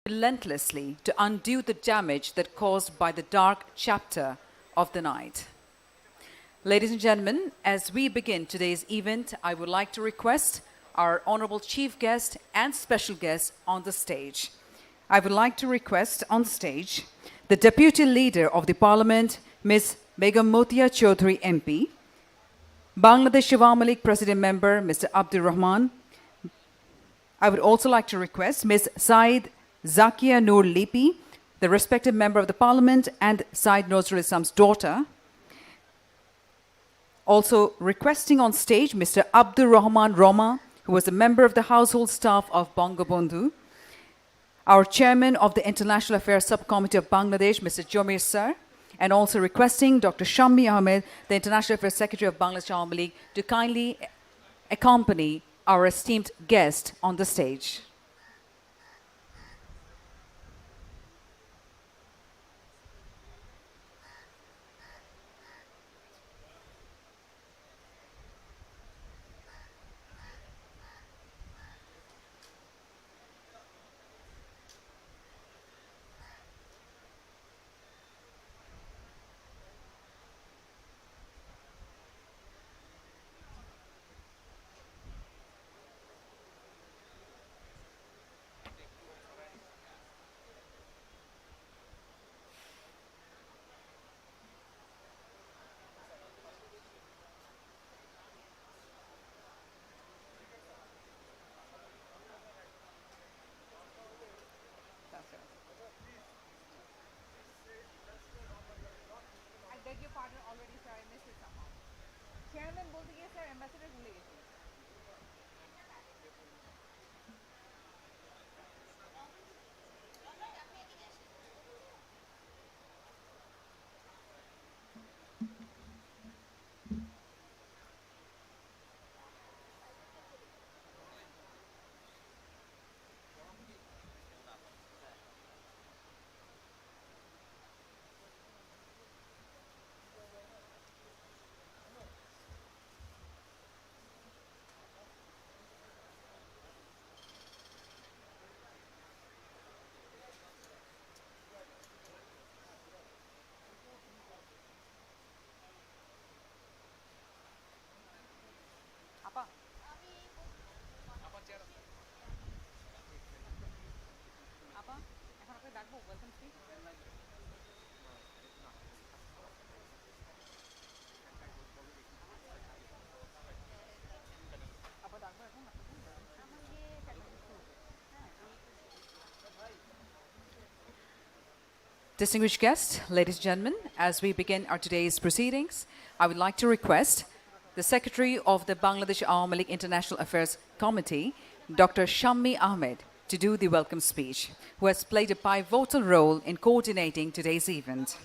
relentlessly to undo the damage that caused by the dark chapter of the night. Ladies and gentlemen, as we begin today's event, I would like to request our honorable chief guest and special guest on the stage. I would like to request on stage the Deputy Leader of the Parliament, Ms. Begum Motia Chaudhary MP, Bangladesh Awami League President Member, Mr. Abdur Rahman. I would also like to request Ms. Said Zakia Noor Lipi, the respected Member of the Parliament and Said Nozrul Islam's daughter. Also requesting on stage Mr. Abdur Rahman Roma, who was a member of the household staff of Bangabandhu. Our Chairman of the International Affairs Subcommittee of Bangladesh, Mr. Jomir Sir, and also requesting Dr. Shammi Ahmed, the International Affairs Secretary of Bangladesh Awami League, to kindly accompany our esteemed guest on the stage. Distinguished guests, ladies and gentlemen, as we begin our today's proceedings, I would like to request the Secretary of the Bangladesh Awami League International Affairs Committee, Dr. Shammi Ahmed, to do the welcome speech, who has played a pivotal role in coordinating today's event.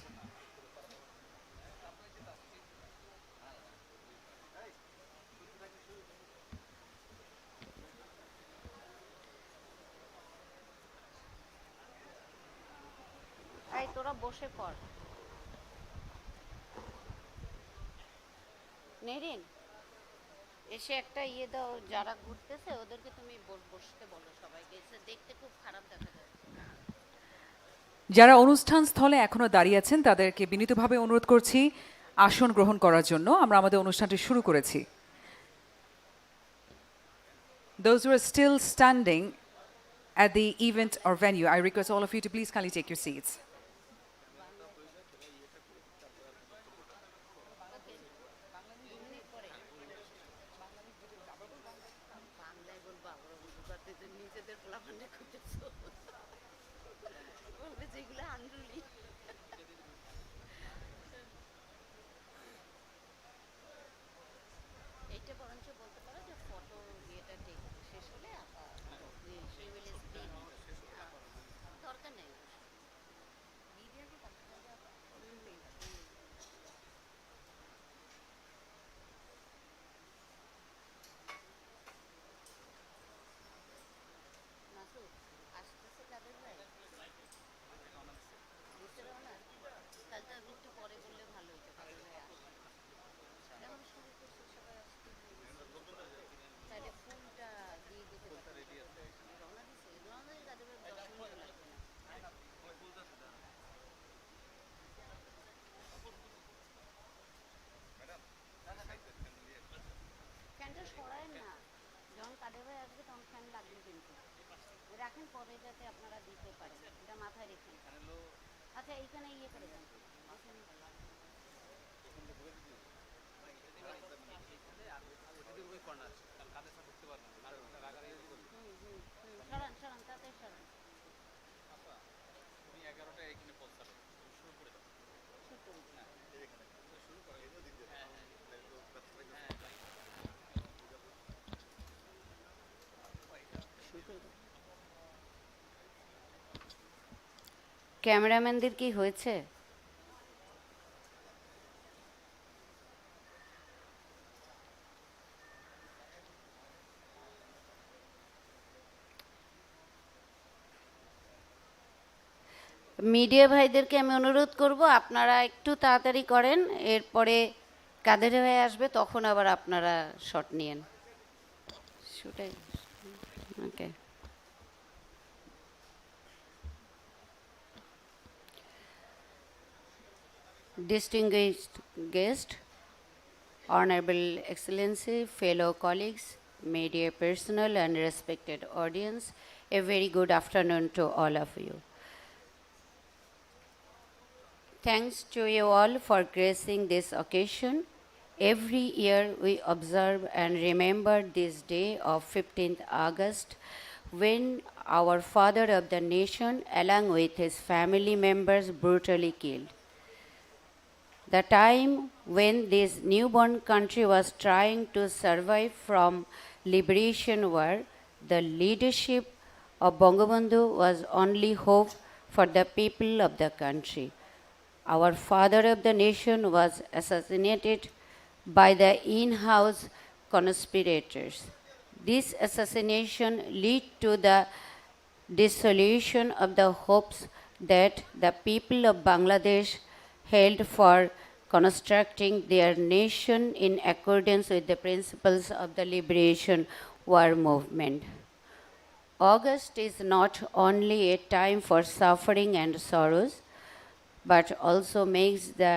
তোরা বসে পড় নেরিন এসে একটা ইয়ে দাও যারা ঘুরতেছে ওদেরকে তুমি বসতে বলো সবাইকে এসে দেখতে খুব খারাপ দেখা যায় যারা অনুষ্ঠান স্থলে এখনো দাঁড়িয়ে আছেন তাদেরকে বিনীতভাবে অনুরোধ করছি আসন গ্রহণ করার জন্য আমরা আমাদের অনুষ্ঠানটি শুরু করেছি Those who are still standing at the event or venue, I request all of you to please kindly take your seats. করতে পারেন, এটা মাথায় রেখেন। আচ্ছা এইখানে ইয়ে করে দেন। সরান সরান তাতে সরান। ক্যামেরাম্যানদের কি হয়েছে? মিডিয়া ভাইদেরকে আমি অনুরোধ করব আপনারা একটু তাড়াতাড়ি করেন, এরপরে কাদের ভাই আসবে তখন আবার আপনারা শট নিয়েন। শুটাই ওকে। Distinguished guest, Honorable Excellency, fellow colleagues, media personnel and respected audience, a very good afternoon to all of you. Thanks to you all for gracing this occasion. Every year we observe and remember this day of 15th August when our father of the nation along with his family members brutally killed. The time when this newborn country was trying to survive from liberation war, the leadership of Bangabandhu was only hope for the people of the country. Our father of the nation was assassinated by the in-house conspirators. This assassination led to the dissolution of the hopes that the people of Bangladesh held for constructing their nation in accordance with the principles of the liberation war movement. August is not only a time for suffering and sorrows, but also makes the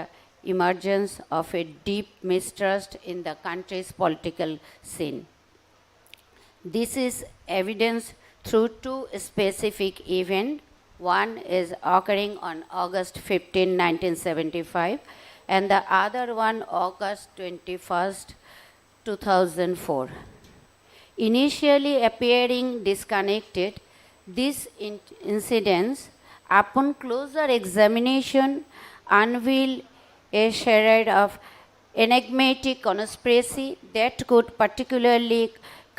emergence of a deep mistrust in the country's political scene. This is evidenced through two specific events. One is occurring on August 15, 1975, and the other one August 21st, 2004. Initially appearing disconnected, these incidents, upon closer examination, unveil a charade of enigmatic conspiracy that could particularly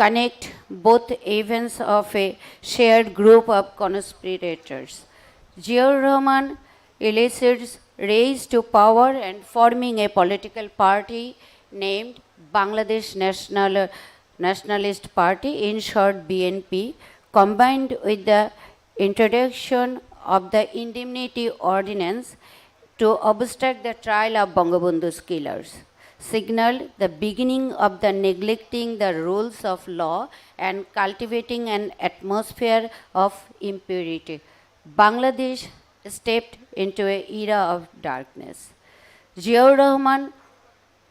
connect both events of a shared group of conspirators. Ziaur Rahman elicits raise to power and forming a political party named Bangladesh Nationalist Party, in short BNP, combined with the introduction of the Indemnity Ordinance to obstruct the trial of Bangabandhu's killers, signaled the beginning of the neglecting the rules of law and cultivating an atmosphere of impurity. Bangladesh stepped into an era of darkness. Ziaur Rahman,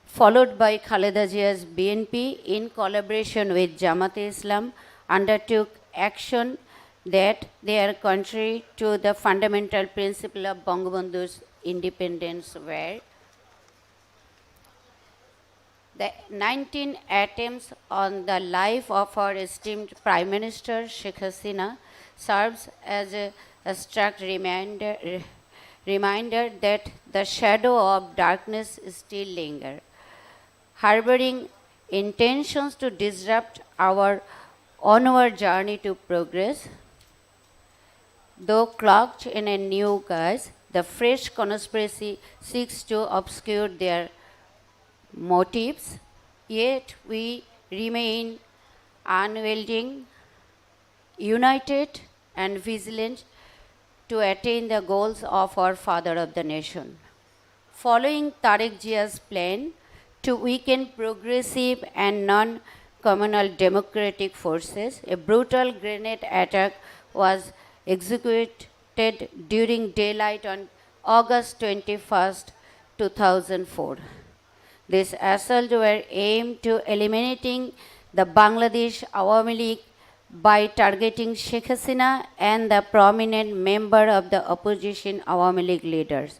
followed by Khaleda Zia's BNP, in collaboration with Jamaat Islam, undertook action that they are contrary to the fundamental principle of Bangabandhu's independence, where the 19 attempts on the life of our esteemed Prime Minister Sheikh Hasina serves as a stark reminder that the shadow of darkness still lingers, harboring intentions to disrupt our onward journey to progress. Though cloaked in a new guise, the fresh conspiracy seeks to obscure their motives, yet we remain unwavering, united, and vigilant to attain the goals of our father of the nation. Following Tariq Jia's plan to weaken progressive and non-communal democratic forces, a brutal grenade attack was executed during daylight on August 21st, 2004. This assault were aimed to eliminating the Bangladesh Awami League by targeting Sheikh Hasina and the prominent member of the opposition Awami League leaders.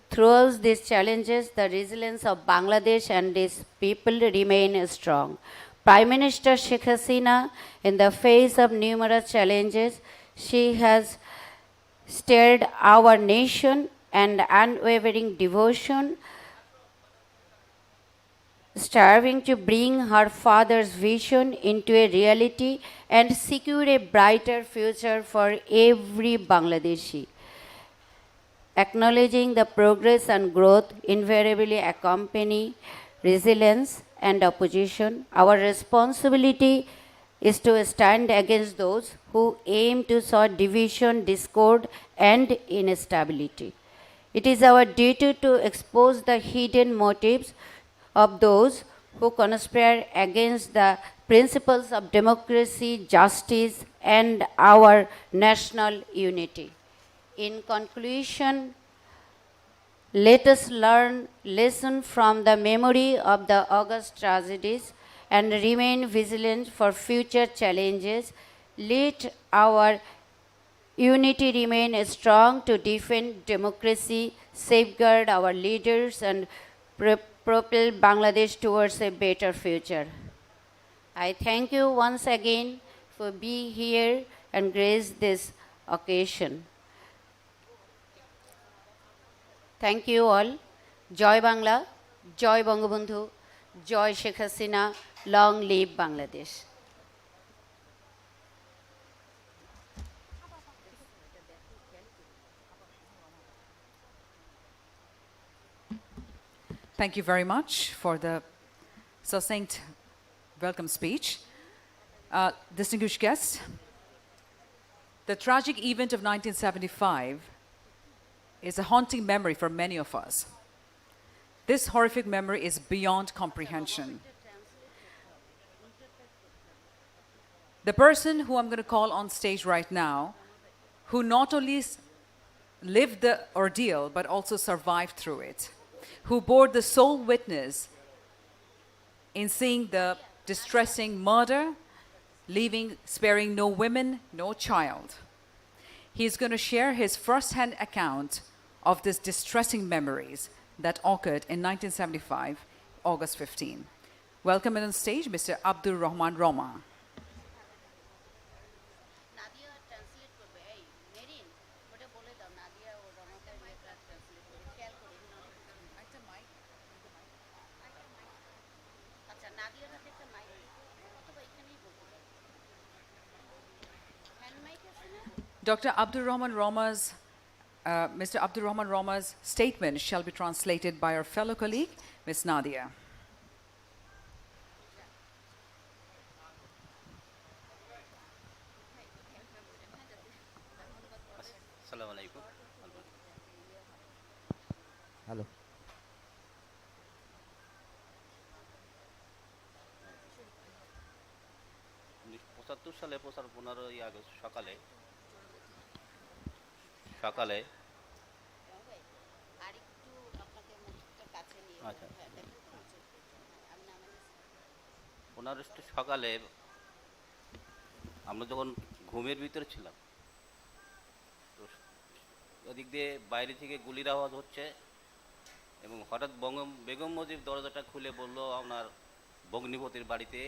Throughout these challenges, the resilience of Bangladesh and its people remain strong. Prime Minister Sheikh Hasina, in the face of numerous challenges, she has steered our nation and unwavering devotion, striving to bring her father's vision into a reality and secure a brighter future for every Bangladeshi. Acknowledging the progress and growth invariably accompany resilience and opposition, our responsibility is to stand against those who aim to sow division, discord, and instability. It is our duty to expose the hidden motives of those who conspire against the principles of democracy, justice, and our national unity. In conclusion, let us learn lesson from the memory of the August tragedies and remain vigilant for future challenges. Let our unity remain strong to defend democracy, safeguard our leaders, and propel Bangladesh towards a better future. I thank you once again for being here and grace this occasion. Thank you all. Joy Bangla, Joy Bangabandhu, Joy Sheikh Hasina, long live Bangladesh. Thank you very much for the succinct welcome speech. Distinguished guests, the tragic event of 1975 is a haunting memory for many of us. This horrific memory is beyond comprehension. The person who I'm going to call on stage right now, who not only lived the ordeal but also survived through it, who bore the sole witness in seeing the distressing murder, sparing no women, no child. He's going to share his first-hand account of these distressing memories that occurred in 1975, August 15. Welcome on stage, Mr. Abdur Rahman Roma. Dr. Abdur Rahman Roma's, Mr. Abdur Rahman Roma's statement shall be translated by our fellow colleague, Ms. Nadia. Assalamu alaikum. Hello. সালে 15ই August সকালে আচ্ছা 15 সকালে আমরা যখন ঘুমের ভিতরে ছিলাম, তো ওদিক দিয়ে বাইরে থেকে গুলির আওয়াজ হচ্ছে এবং হঠাৎ বেগম মুজিব দরজাটা খুলে বলল আপনার ভগ্নিপতির বাড়িতে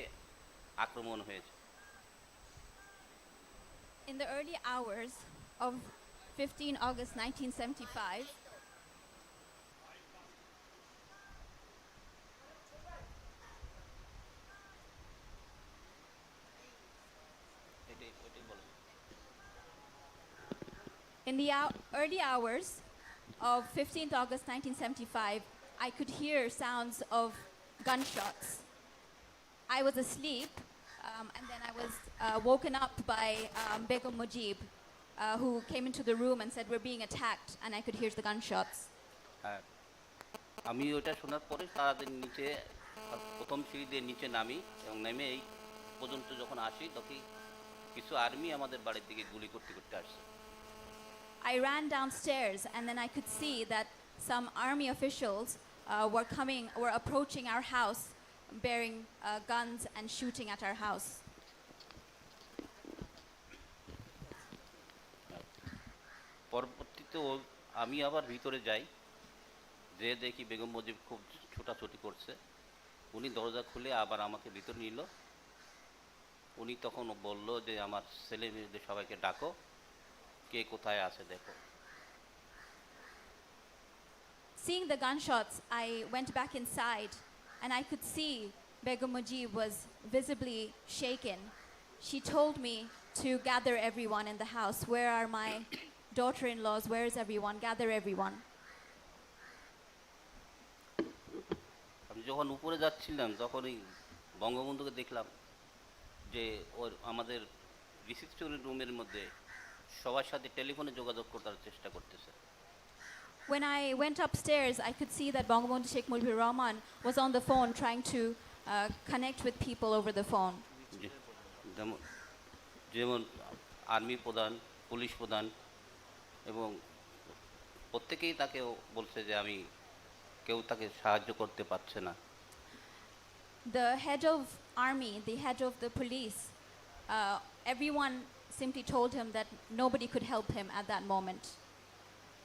আক্রমণ হয়েছে। In the early hours of 15 August 1975, in the early hours of 15th August 1975, I could hear sounds of gunshots. I was asleep, and then I was woken up by Begum Mujib, who came into the room and said, "We're being attacked," and I could hear the gunshots. আমি ওটা শোনার পরে সারাদিন নিচে প্রথম সিঁড়ি দিয়ে নিচে নামি এবং নেমে এই পর্যন্ত যখন আসি তখন কিছু আর্মি আমাদের বাড়ির দিকে গুলি করতে করতে আসছে। I ran downstairs and then I could see that some army officials were approaching our house bearing guns and shooting at our house. পরবর্তীতে আমি আবার ভিতরে যাই, যে দেখি বেগম মুজিব খুব ছোটাছুটি করছে। উনি দরজা খুলে আবার আমাকে ভিতরে নিল। উনি তখন বলল যে আমার ছেলে মেয়েদের সবাইকে ডাকো, কে কোথায় আছে দেখো। Seeing the gunshots, I went back inside and I could see Begum Mujib was visibly shaken. She told me to gather everyone in the house. Where are my daughter-in-laws? Where is everyone? Gather everyone. আমি যখন উপরে যাচ্ছিলাম তখনই বঙ্গবন্ধুকে দেখলাম যে ওর আমাদের reception রুমের মধ্যে সবার সাথে টেলিফোনে যোগাযোগ করার চেষ্টা করতেছে। When I went upstairs, I could see that Bangabandhu Sheikh Mujibur Rahman was on the phone trying to connect with people over the phone. যেমন যেমন আর্মি প্রধান, পুলিশ প্রধান এবং প্রত্যেকেই তাকে বলছে যে আমি কেউ তাকে সাহায্য করতে পারছে না। The head of army, the head of the police, everyone simply told him that nobody could help him at that moment.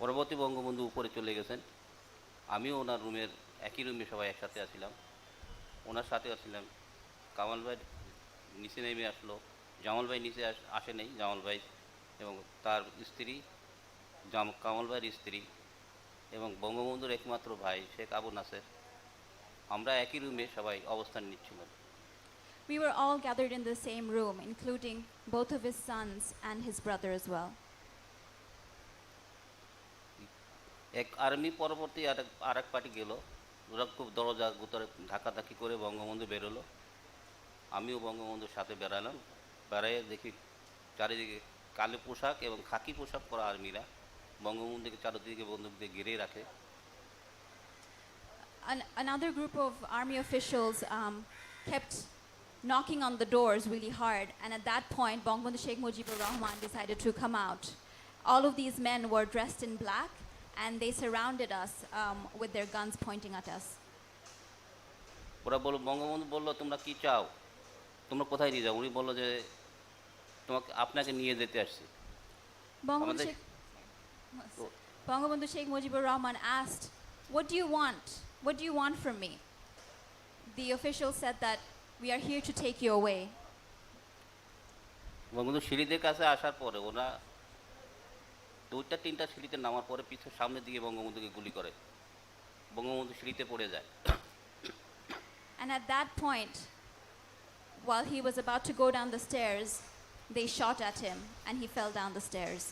পরবর্তী বঙ্গবন্ধু উপরে চলে গেছেন, আমিও ওনার রুমের একই রুমে সবাই একসাথে আসছিলাম। ওনার সাথে আসছিলাম কামাল ভাই নিচে নেমে আসলো, জামাল ভাই নিচে আসে নেই, জামাল ভাই এবং তার স্ত্রী, কামাল ভাইয়ের স্ত্রী এবং বঙ্গবন্ধুর একমাত্র ভাই শেখ আবু নাসের, আমরা একই রুমে সবাই অবস্থান নিচ্ছিলাম। We were all gathered in the same room, including both of his sons and his brother as well. এক আর্মি পরবর্তী আর এক পার্টি গেল, ওরা খুব দরজা গুতরে ধাক্কাধাক্কি করে বঙ্গবন্ধু বেরোলো। আমিও বঙ্গবন্ধুর সাথে বেড়ালাম। বেড়াইয়ে দেখি চারিদিকে কালো পোশাক এবং খাকি পোশাক পরা আর্মিরা বঙ্গবন্ধুকে চারিদিকে বন্দুক দিয়ে ঘিরে রাখে। Another group of army officials kept knocking on the doors really hard, and at that point, Bangabandhu Sheikh Mujibur Rahman decided to come out. All of these men were dressed in black, and they surrounded us with their guns pointing at us. ওরা বলল, বঙ্গবন্ধু বললো তোমরা কি চাও, তোমরা কোথায় নিয়ে যাও? উনি বললো যে আপনাকে নিয়ে যেতে আসছি। Bangabandhu Sheikh Mujibur Rahman asked, "What do you want? What do you want from me?" The official said that we are here to take you away. Bangabandhu সিঁড়িদের কাছে আসার পরে ওরা দুইটা তিনটা সিঁড়িতে নামার পরে পিছনে সামনের দিকে বঙ্গবন্ধুকে গুলি করে, বঙ্গবন্ধু সিঁড়িতে পড়ে যায়। And at that point, while he was about to go down the stairs, they shot at him and he fell down the stairs.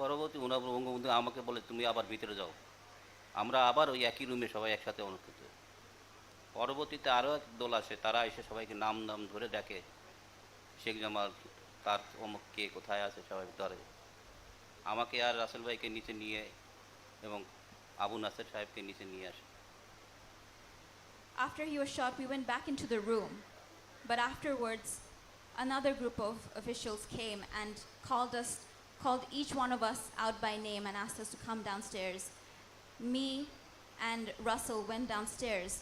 পরবর্তী বঙ্গবন্ধু আমাকে বলে তুমি আবার ভিতরে যাও। আমরা আবার ওই একই রুমে সবাই একসাথে অনুষ্ঠিত। পরবর্তীতে আরও এক দল আসে, তারা এসে সবাইকে নাম নাম ধরে ডাকে, শেখ জামাল, তার অমুক কে কোথায় আছে সবাই ধরে। আমাকে আর রাসেল ভাইকে নিচে নিয়ে এবং আবু নাসের সাহেবকে নিচে নিয়ে আসে। After he was shot, we went back into the room, but afterwards, another group of officials came and called each one of us out by name and asked us to come downstairs. Me and Russell went downstairs.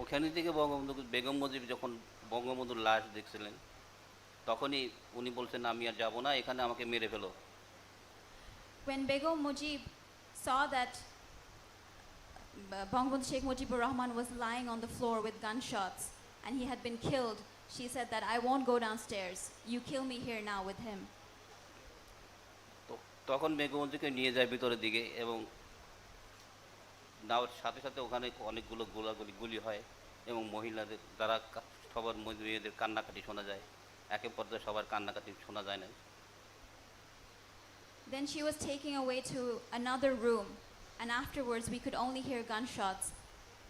ওখানে থেকে বঙ্গবন্ধু বেগম মুজিব যখন বঙ্গবন্ধুর লাশ দেখছিলেন তখনই উনি বলছেন আমি আর যাবো না, এখানে আমাকে মেরে ফেলো। When Begum Mujib saw that Bangabandhu Sheikh Mujibur Rahman was lying on the floor with gunshots and he had been killed, she said that I won't go downstairs. You kill me here now with him. তখন বেগমকে নিয়ে যায় ভিতরের দিকে এবং নেওয়ার সাথে সাথে ওখানে অনেকগুলো গুলি হয় এবং মহিলাদের দ্বারা সবার মেয়েদের কান্নাকাটি শোনা যায়। একে পর্যায়ে সবার কান্নাকাটি শোনা যায় না। Then she was taken away to another room, and afterwards we could only hear gunshots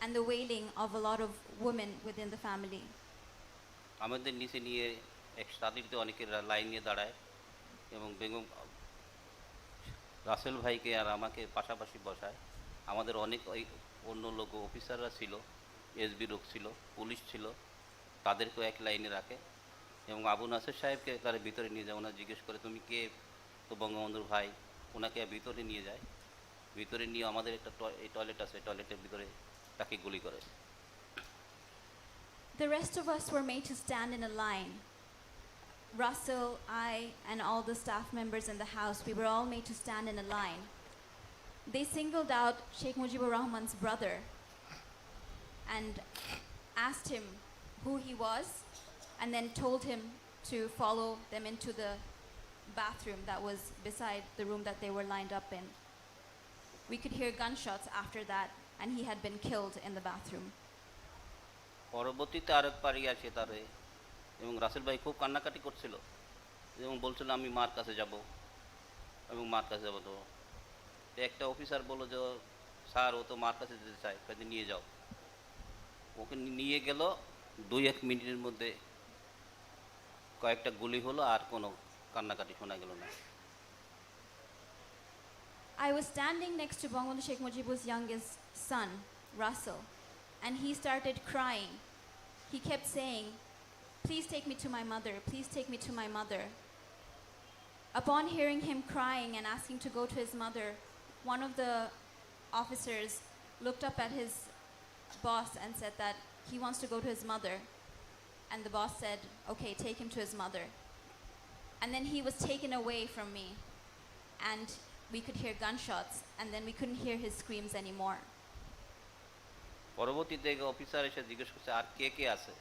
and the wailing of a lot of women within the family. আমাদের নিচে নিয়ে এক সাদিতে অনেকের লাইন নিয়ে দাঁড়ায় এবং বেগম রাসেল ভাইকে আর আমাকে পাশাপাশি বসায়। আমাদের অনেক অন্য লোক অফিসাররা ছিল, এসবি লোক ছিল, পুলিশ ছিল, তাদেরকেও এক লাইনে রাখে এবং আবু নাসের সাহেবকে তার ভিতরে নিয়ে যায়। ওনার জিজ্ঞেস করে তুমি কে? তো বঙ্গবন্ধুর ভাই। ওনাকে ভিতরে নিয়ে যায়। ভিতরে নিয়ে আমাদের একটা টয়লেট আছে, টয়লেটের ভিতরে তাকে গুলি করে। The rest of us were made to stand in a line. Russell, I, and all the staff members in the house, we were all made to stand in a line. They singled out Sheikh Mujibur Rahman's brother and asked him who he was, and then told him to follow them into the bathroom that was beside the room that they were lined up in. We could hear gunshots after that, and he had been killed in the bathroom. পরবর্তীতে আরেক পারি আসে তারে এবং রাসেল ভাই খুব কান্নাকাটি করছিল এবং বলছিল আমি মার কাছে যাব এবং মার কাছে যাব। তো একটা অফিসার বলল যে স্যার ও তো মার কাছে যেতে চায়, কাজে নিয়ে যাও। ওকে নিয়ে গেল, 2-1 মিনিটের মধ্যে কয়েকটা গুলি হলো, আর কোনো কান্নাকাটি শোনা গেল না। I was standing next to Bangabandhu Sheikh Mujibur's youngest son, Russell, and he started crying. He kept saying, "Please take me to my mother, please take me to my mother." Upon hearing him crying and asking to go to his mother, one of the officers looked up at his boss and said that he wants to go to his mother. And the boss said, "Okay, take him to his mother." And then he was taken away from me, and we could hear gunshots, and then we couldn't hear his screams anymore. পরবর্তীতে officer এসে জিজ্ঞেস করছে আর কে কে আছে।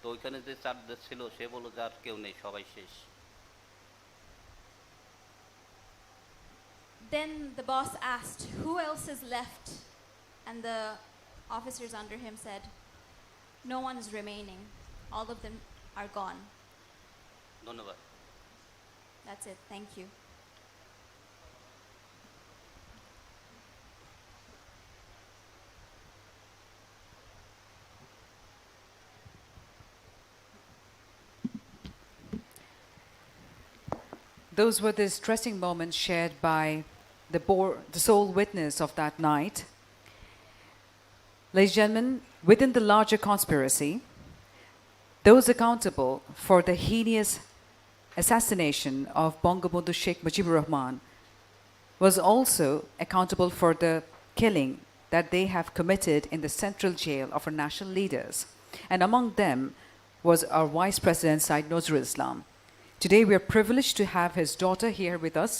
তো ওইখানে যে 4 ছিল সে বলল যে আর কেউ নেই, সবাই শেষ। Then the boss asked, "Who else is left?" And the officers under him said, "No one is remaining. All of them are gone." ধন্যবাদ। That's it. Thank you. Those were the distressing moments shared by the sole witness of that night. Ladies and gentlemen, within the larger conspiracy, those accountable for the heinous assassination of Bangabandhu Sheikh Mujibur Rahman was also accountable for the killing that they have committed in the central jail of our national leaders. And among them was our Vice President Syed Nazrul Islam. Today we are privileged to have his daughter here with us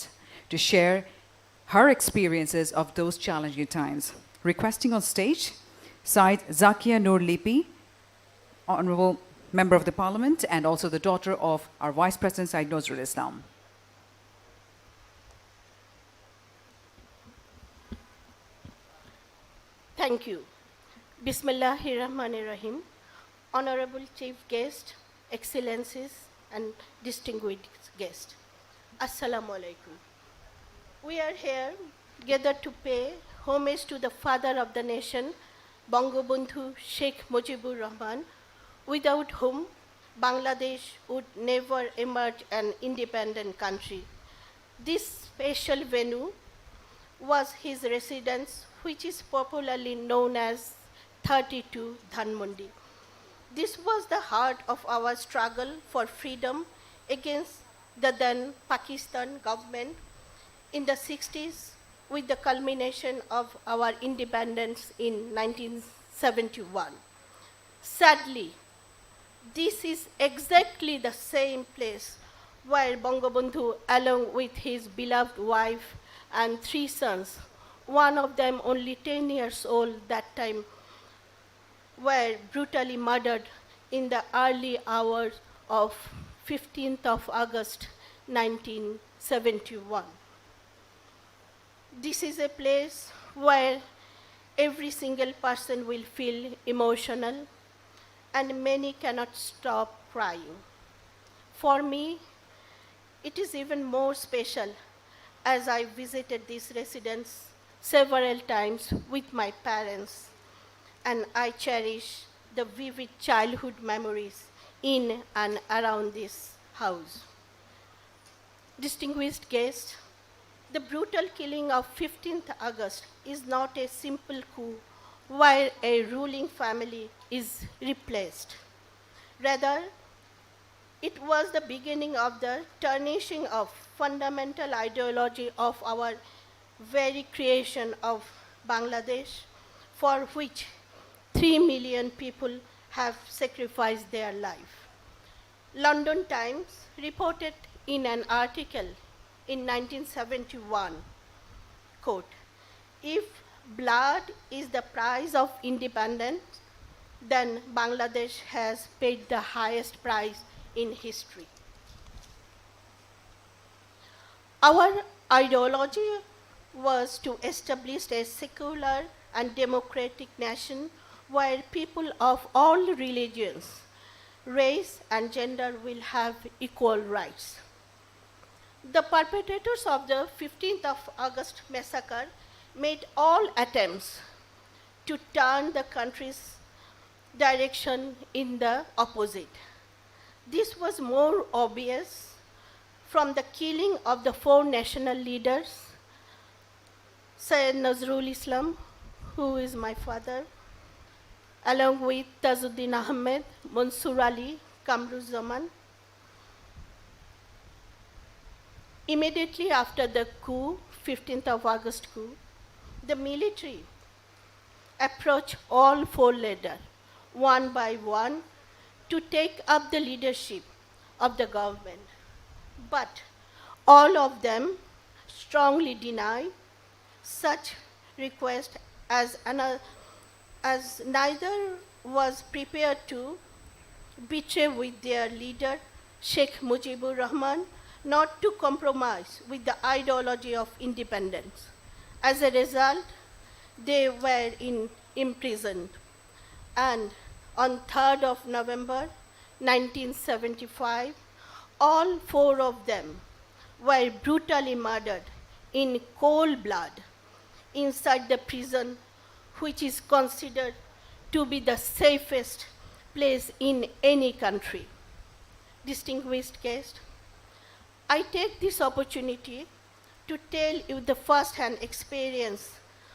to share her experiences of those challenging times. Requesting on stage Syed Zakia Noor Lipi, Honorable Member of the Parliament, and also the daughter of our Vice President Syed Nazrul Islam. Thank you. Bismillahirrahmanirrahim. Honorable Chief Guest, Excellencies, and distinguished guests. Assalamu alaikum. We are here gathered to pay homage to the father of the nation, Bangabandhu Sheikh Mujibur Rahman, without whom Bangladesh would never emerge an independent country. This special venue was his residence, which is popularly known as 32 Dhanmondi. This was the heart of our struggle for freedom against the then Pakistan government in the 60s, with the culmination of our independence in 1971. Sadly, this is exactly the same place where Bangabandhu, along with his beloved wife and 3 sons, one of them only 10 years old that time, were brutally murdered in the early hours of 15th of August 1971. This is a place where every single person will feel emotional, and many cannot stop crying. For me, it is even more special as I visited this residence several times with my parents, and I cherish the vivid childhood memories in and around this house. Distinguished guests, the brutal killing of 15th August is not a simple coup where a ruling family is replaced. Rather, it was the beginning of the tarnishing of fundamental ideology of our very creation of Bangladesh, for which 3 million people have sacrificed their life. London Times reported in an article in 1971, quote, "If blood is the price of independence, then Bangladesh has paid the highest price in history." Our ideology was to establish a secular and democratic nation where people of all religions, race, and gender will have equal rights. The perpetrators of the 15th of August massacre made all attempts to turn the country's direction in the opposite. This was more obvious from the killing of the four national leaders, Syed Nazrul Islam, who is my father, along with Tajuddin Ahmed, Mansur Ali, Kamruzzaman. Immediately after the coup, 15th of August coup, the military approached all four leaders, one by one, to take up the leadership of the government. But all of them strongly denied such request as neither was prepared to betray with their leader, Sheikh Mujibur Rahman, not to compromise with the ideology of independence. As a result, they were imprisoned. And on 3rd of November 1975, all four of them were brutally murdered in cold blood inside the prison, which is considered to be the safest place in any country. Distinguished guests, I take this opportunity to tell you the first-hand experience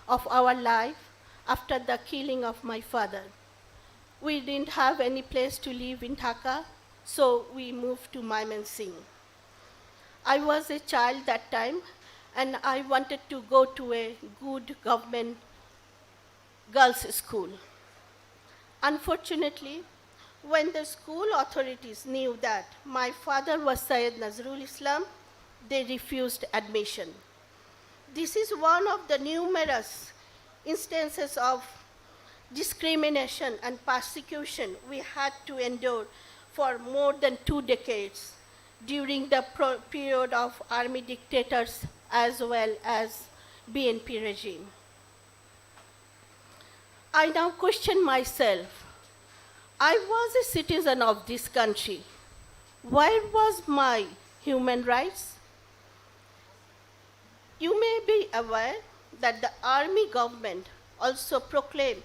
of our life after the killing of my father. We didn't have any place to live in Dhaka, so we moved to Mymensingh. I was a child that time, and I wanted to go to a good government girls' school. Unfortunately, when the school authorities knew that my father was Syed Nazrul Islam, they refused admission. This is one of the numerous instances of discrimination and persecution we had to endure for more than 2 decades during the period of army dictators as well as BNP regime. I now question myself. I was a citizen of this country. Where was my human rights? You may be aware that the army government also proclaimed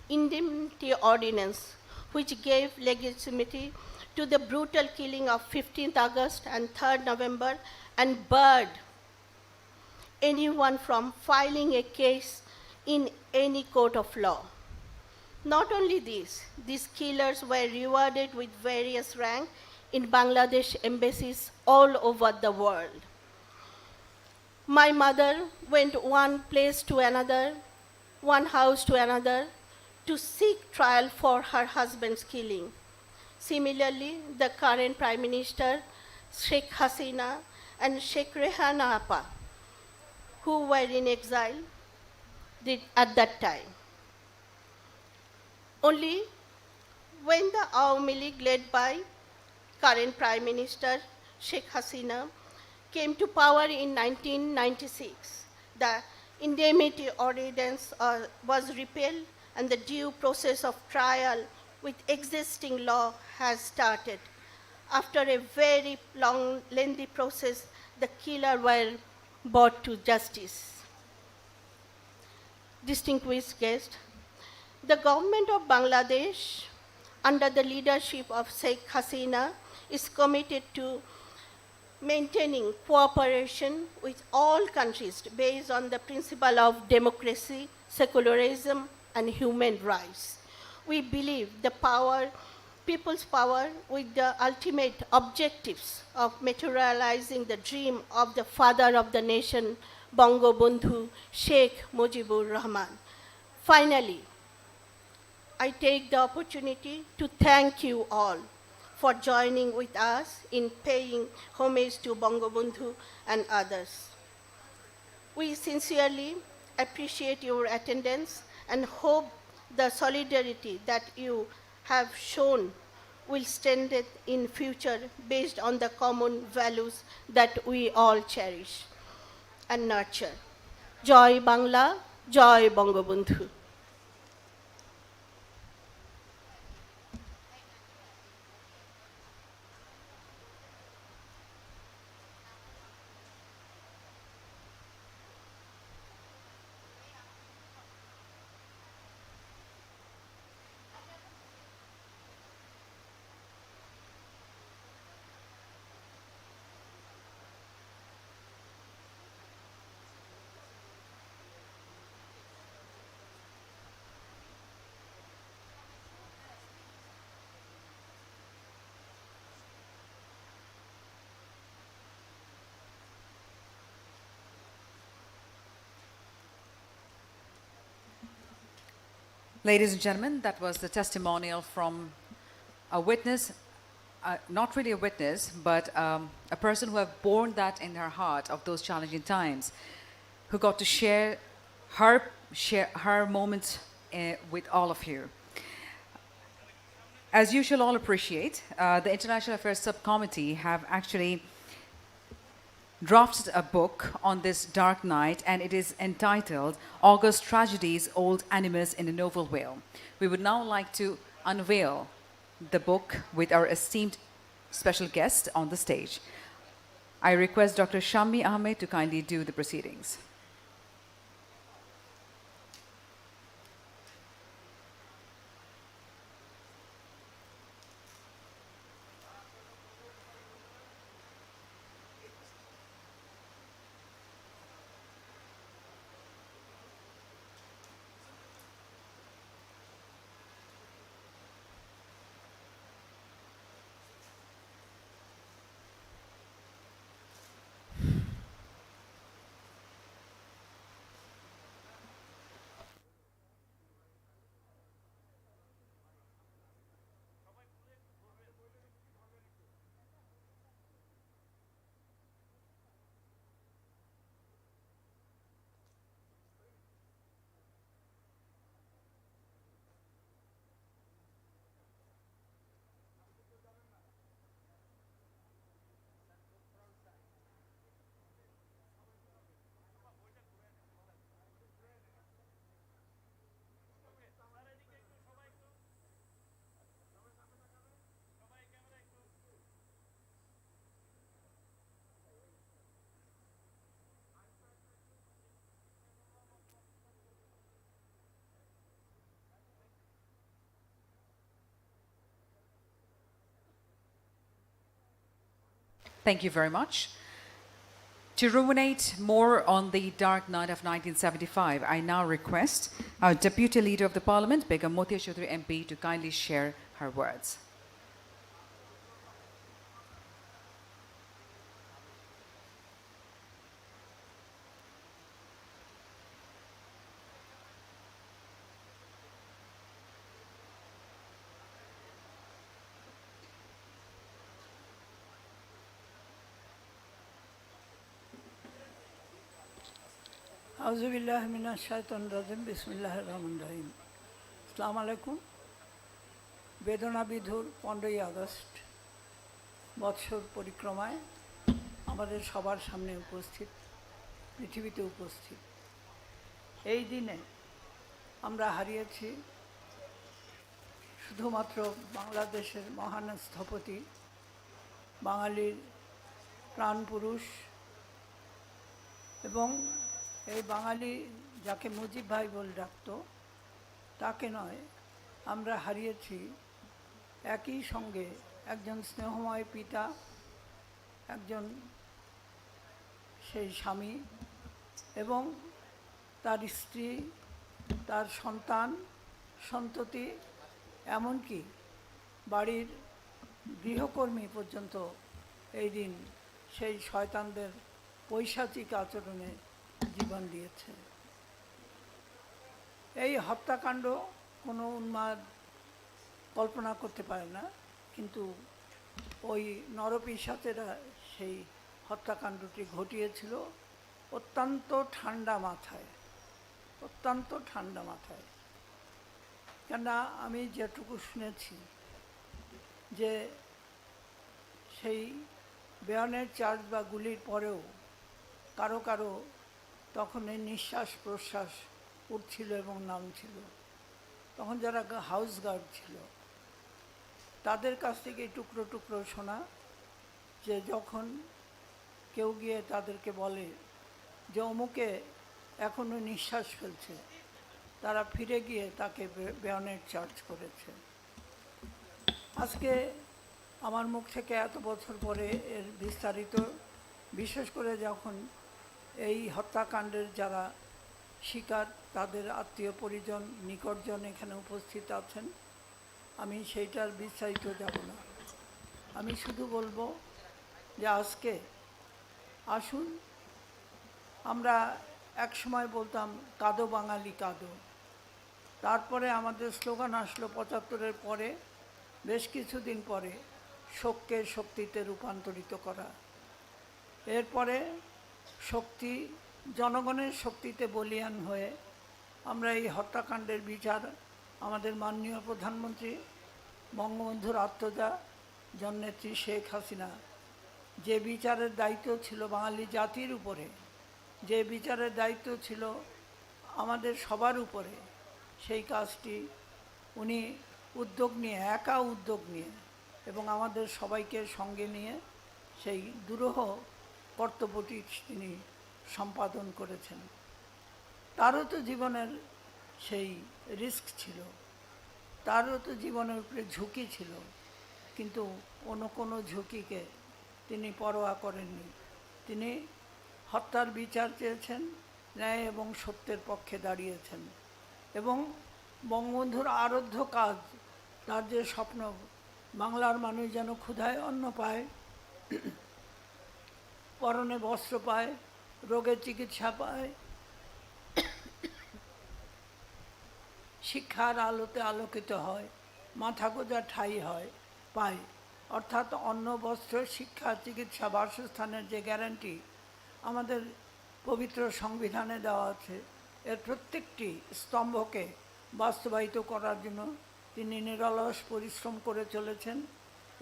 indemnity ordinance, which gave legitimacy to the brutal killing of 15th August and 3rd November and barred anyone from filing a case in any court of law. Not only this, these killers were rewarded with various ranks in Bangladesh embassies all over the world. My mother went one place to another, one house to another, to seek trial for her husband's killing. Similarly, the current Prime Minister, Sheikh Hasina, and Sheikh Rehana Apa, who were in exile at that time. Only when the Awami League led by current Prime Minister Sheikh Hasina came to power in 1996, the indemnity ordinance was repealed and the due process of trial with existing law has started. After a very long, lengthy process, the killers were brought to justice. Distinguished guests, the government of Bangladesh, under the leadership of Sheikh Hasina, is committed to maintaining cooperation with all countries based on the principle of democracy, secularism, and human rights. We believe the people's power with the ultimate objectives of materializing the dream of the father of the nation, Bangabandhu, Sheikh Mujibur Rahman. Finally, I take the opportunity to thank you all for joining with us in paying homage to Bangabandhu and others. We sincerely appreciate your attendance and hope the solidarity that you have shown will strengthen in future based on the common values that we all cherish and nurture. Joy Bangla, Joy Bangabandhu. Ladies and gentlemen, that was the testimonial from a witness, not really a witness, but a person who have borne that in her heart of those challenging times, who got to share her moments with all of you. As you shall all appreciate, the International Affairs Subcommittee have actually drafted a book on this dark night, and it is entitled August Tragedies, Old Animus in a Novel Way. We would now like to unveil the book with our esteemed special guest on the stage. I request Dr. Shammi Ahmed to kindly do the proceedings. Thank you very much. To ruminate more on the dark night of 1975, I now request our Deputy Leader of the Parliament, Begum Motia Chaudhry MP, to kindly share her words. আউযুবিল্লাহি মিনাশ শাইতানির রাজিম বিসমিল্লাহির রহমানির রহিম। আসসালামু আলাইকুম। বেদনা বিধুর 15ই August বৎসর পরিক্রমায় আমাদের সবার সামনে উপস্থিত, পৃথিবীতে উপস্থিত। এই দিনে আমরা হারিয়েছি শুধুমাত্র বাংলাদেশের মহান স্থপতি, বাঙালির প্রাণপুরুষ এবং এই বাঙালি যাকে মুজিব ভাই বলে ডাকত তাকে নয়, আমরা হারিয়েছি একই সঙ্গে একজন স্নেহময় পিতা, একজন সেই স্বামী এবং তার স্ত্রী, তার সন্তান সন্ততি, এমনকি বাড়ির গৃহকর্মী পর্যন্ত এই দিন সেই শয়তানদের পৈশাচিক আচরণে জীবন দিয়েছে। এই হত্যাকাণ্ড কোনো উন্মাদ কল্পনা করতে পারে না, কিন্তু ওই নরপিশাচেরা সেই হত্যাকাণ্ডটি ঘটিয়েছিল অত্যন্ত ঠান্ডা মাথায়, অত্যন্ত ঠান্ডা মাথায়। কেননা আমি যেটুকু শুনেছি যে সেই বেয়নের চার্জ বা গুলির পরেও কারো কারো তখন এই নিঃশ্বাস প্রশ্বাস উঠছিল এবং নামছিল। তখন যারা হাউস গার্ড ছিল তাদের কাছ থেকে টুকরো টুকরো শোনা যে যখন কেউ গিয়ে তাদেরকে বলে যে অমুকে এখনও নিঃশ্বাস ফেলছে, তারা ফিরে গিয়ে তাকে বেয়নের চার্জ করেছে। আজকে আমার মুখ থেকে এত বছর পরে এর বিস্তারিত, বিশেষ করে যখন এই হত্যাকাণ্ডের যারা শিকার তাদের আত্মীয় পরিজন নিকটজন এখানে উপস্থিত আছেন, আমি সেইটার বিস্তারিত যাব না। আমি শুধু বলবো যে আজকে আসুন, আমরা এক সময় বলতাম কাঁদো বাঙালি কাঁদো, তারপরে আমাদের স্লোগান আসলো ৭৫-এর পরে, বেশ কিছুদিন পরে, শোককে শক্তিতে রূপান্তরিত করা। এরপরে শক্তি, জনগণের শক্তিতে বলীয়ান হয়ে আমরা এই হত্যাকাণ্ডের বিচার আমাদের মাননীয় প্রধানমন্ত্রী বঙ্গবন্ধুর আত্মজা জননেত্রী শেখ হাসিনা যে বিচারের দায়িত্ব ছিল বাঙালি জাতির উপরে, যে বিচারের দায়িত্ব ছিল আমাদের সবার উপরে, সেই কাজটি উনি উদ্যোগ নিয়ে, একা উদ্যোগ নিয়ে এবং আমাদের সবাইকে সঙ্গে নিয়ে সেই দুরূহ কর্তব্যটি তিনি সম্পাদন করেছেন। তারও তো জীবনের সেই রিস্ক ছিল, তারও তো জীবনের উপরে ঝুঁকি ছিল, কিন্তু অন্য কোনো ঝুঁকিকে তিনি পরোয়া করেননি। তিনি হত্যার বিচার চেয়েছেন, ন্যায় এবং সত্যের পক্ষে দাঁড়িয়েছেন এবং বঙ্গবন্ধুর আরাধ্য কাজ, তার যে স্বপ্ন বাংলার মানুষ যেন ক্ষুধায় অন্ন পায়, পরনে বস্ত্র পায়, রোগের চিকিৎসা পায়, শিক্ষার আলোতে আলোকিত হয়, মাথা গোঁজা ঠাঁই হয় পায়, অর্থাৎ অন্ন বস্ত্র শিক্ষা চিকিৎসা বাসস্থানের যে গ্যারান্টি আমাদের পবিত্র সংবিধানে দেওয়া আছে, এর প্রত্যেকটি স্তম্ভকে বাস্তবায়িত করার জন্য তিনি নিরলস পরিশ্রম করে চলেছেন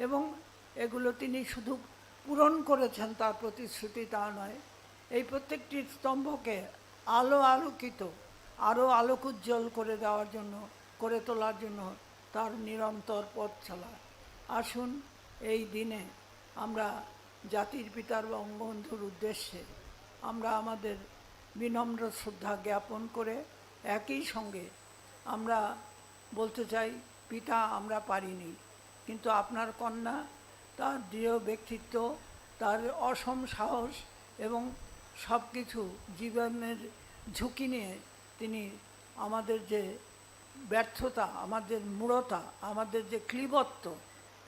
এবং এগুলো তিনি শুধু পূরণ করেছেন তার প্রতিশ্রুতি তা নয়, এই প্রত্যেকটি স্তম্ভকে আলোকিত, আরও আলোকোজ্জ্বল করে দেওয়ার জন্য, করে তোলার জন্য তার নিরন্তর পথ চলা। আসুন এই দিনে আমরা জাতির পিতার বঙ্গবন্ধুর উদ্দেশ্যে আমরা আমাদের বিনম্র শ্রদ্ধা জ্ঞাপন করে একই সঙ্গে আমরা বলতে চাই, পিতা আমরা পারিনি, কিন্তু আপনার কন্যা তার দৃঢ় ব্যক্তিত্ব, তার অসম সাহস এবং সব কিছু জীবনের ঝুঁকি নিয়ে তিনি আমাদের যে ব্যর্থতা, আমাদের মূঢ়তা, আমাদের যে ক্লীবত্ব,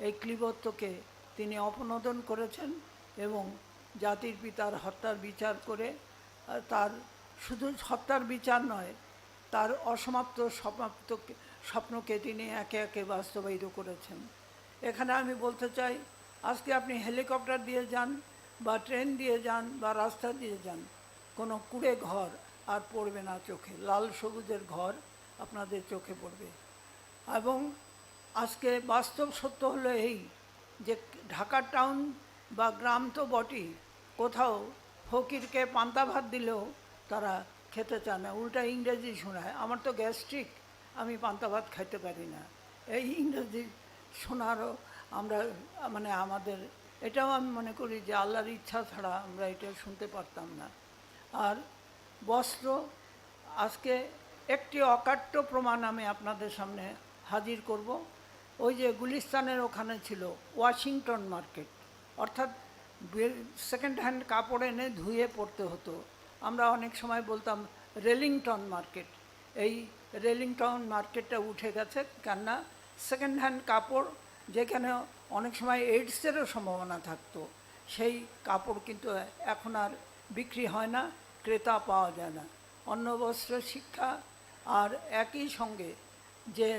এই ক্লীবত্বকে তিনি অপনোদন করেছেন এবং জাতির পিতার হত্যার বিচার করে তার শুধু হত্যার বিচার নয়, তার অসমাপ্ত স্বপ্নকে তিনি একে একে বাস্তবায়িত করেছেন। এখানে আমি বলতে চাই, আজকে আপনি হেলিকপ্টার দিয়ে যান বা ট্রেন দিয়ে যান বা রাস্তা দিয়ে যান, কোনো কুঁড়ে ঘর আর পড়বে না চোখে, লাল সবুজের ঘর আপনাদের চোখে পড়বে। এবং আজকে বাস্তব সত্য হলো এই যে ঢাকা টাউন বা গ্রাম তো বটেই, কোথাও ফকিরকে পান্তা ভাত দিলেও তারা খেতে চায় না, উল্টা ইংরেজি শোনায়। আমার তো গ্যাস্ট্রিক, আমি পান্তা ভাত খাইতে পারি না, এই ইংরেজি শোনারও আমরা আমাদের এটাও আমি মনে করি যে আল্লাহর ইচ্ছা ছাড়া আমরা এটা শুনতে পারতাম না। আর বস্ত্র, আজকে একটি অকাট্য প্রমাণ আমি আপনাদের সামনে হাজির করব। ওই যে গুলিস্তানের ওখানে ছিল ওয়াশিংটন মার্কেট, অর্থাৎ সেকেন্ড হ্যান্ড কাপড় এনে ধুয়ে পরতে হতো। আমরা অনেক সময় বলতাম রেলিংটন মার্কেট, এই রেলিংটন মার্কেটটা উঠে গেছে, কেননা সেকেন্ড হ্যান্ড কাপড় যেখানে অনেক সময় এইডসেরও সম্ভাবনা থাকতো, সেই কাপড় কিন্তু এখন আর বিক্রি হয় না, ক্রেতা পাওয়া যায় না। অন্ন বস্ত্র শিক্ষা আর একই সঙ্গে যে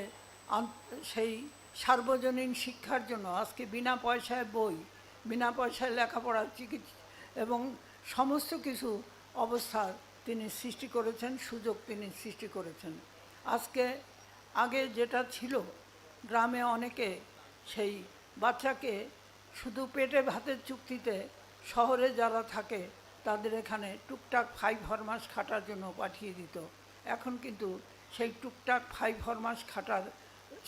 সেই সার্বজনীন শিক্ষার জন্য আজকে বিনা পয়সায় বই, বিনা পয়সায় লেখাপড়া, চিকিৎসা এবং সমস্ত কিছু অবস্থার তিনি সৃষ্টি করেছেন, সুযোগ তিনি সৃষ্টি করেছেন। আজকে আগে যেটা ছিল, গ্রামে অনেকে সেই বাচ্চাকে শুধু পেটে ভাতের চুক্তিতে শহরে যারা থাকে তাদের এখানে টুকটাক 5 ফরমাস খাটার জন্য পাঠিয়ে দিত। এখন কিন্তু সেই টুকটাক 5 ফরমাস খাটার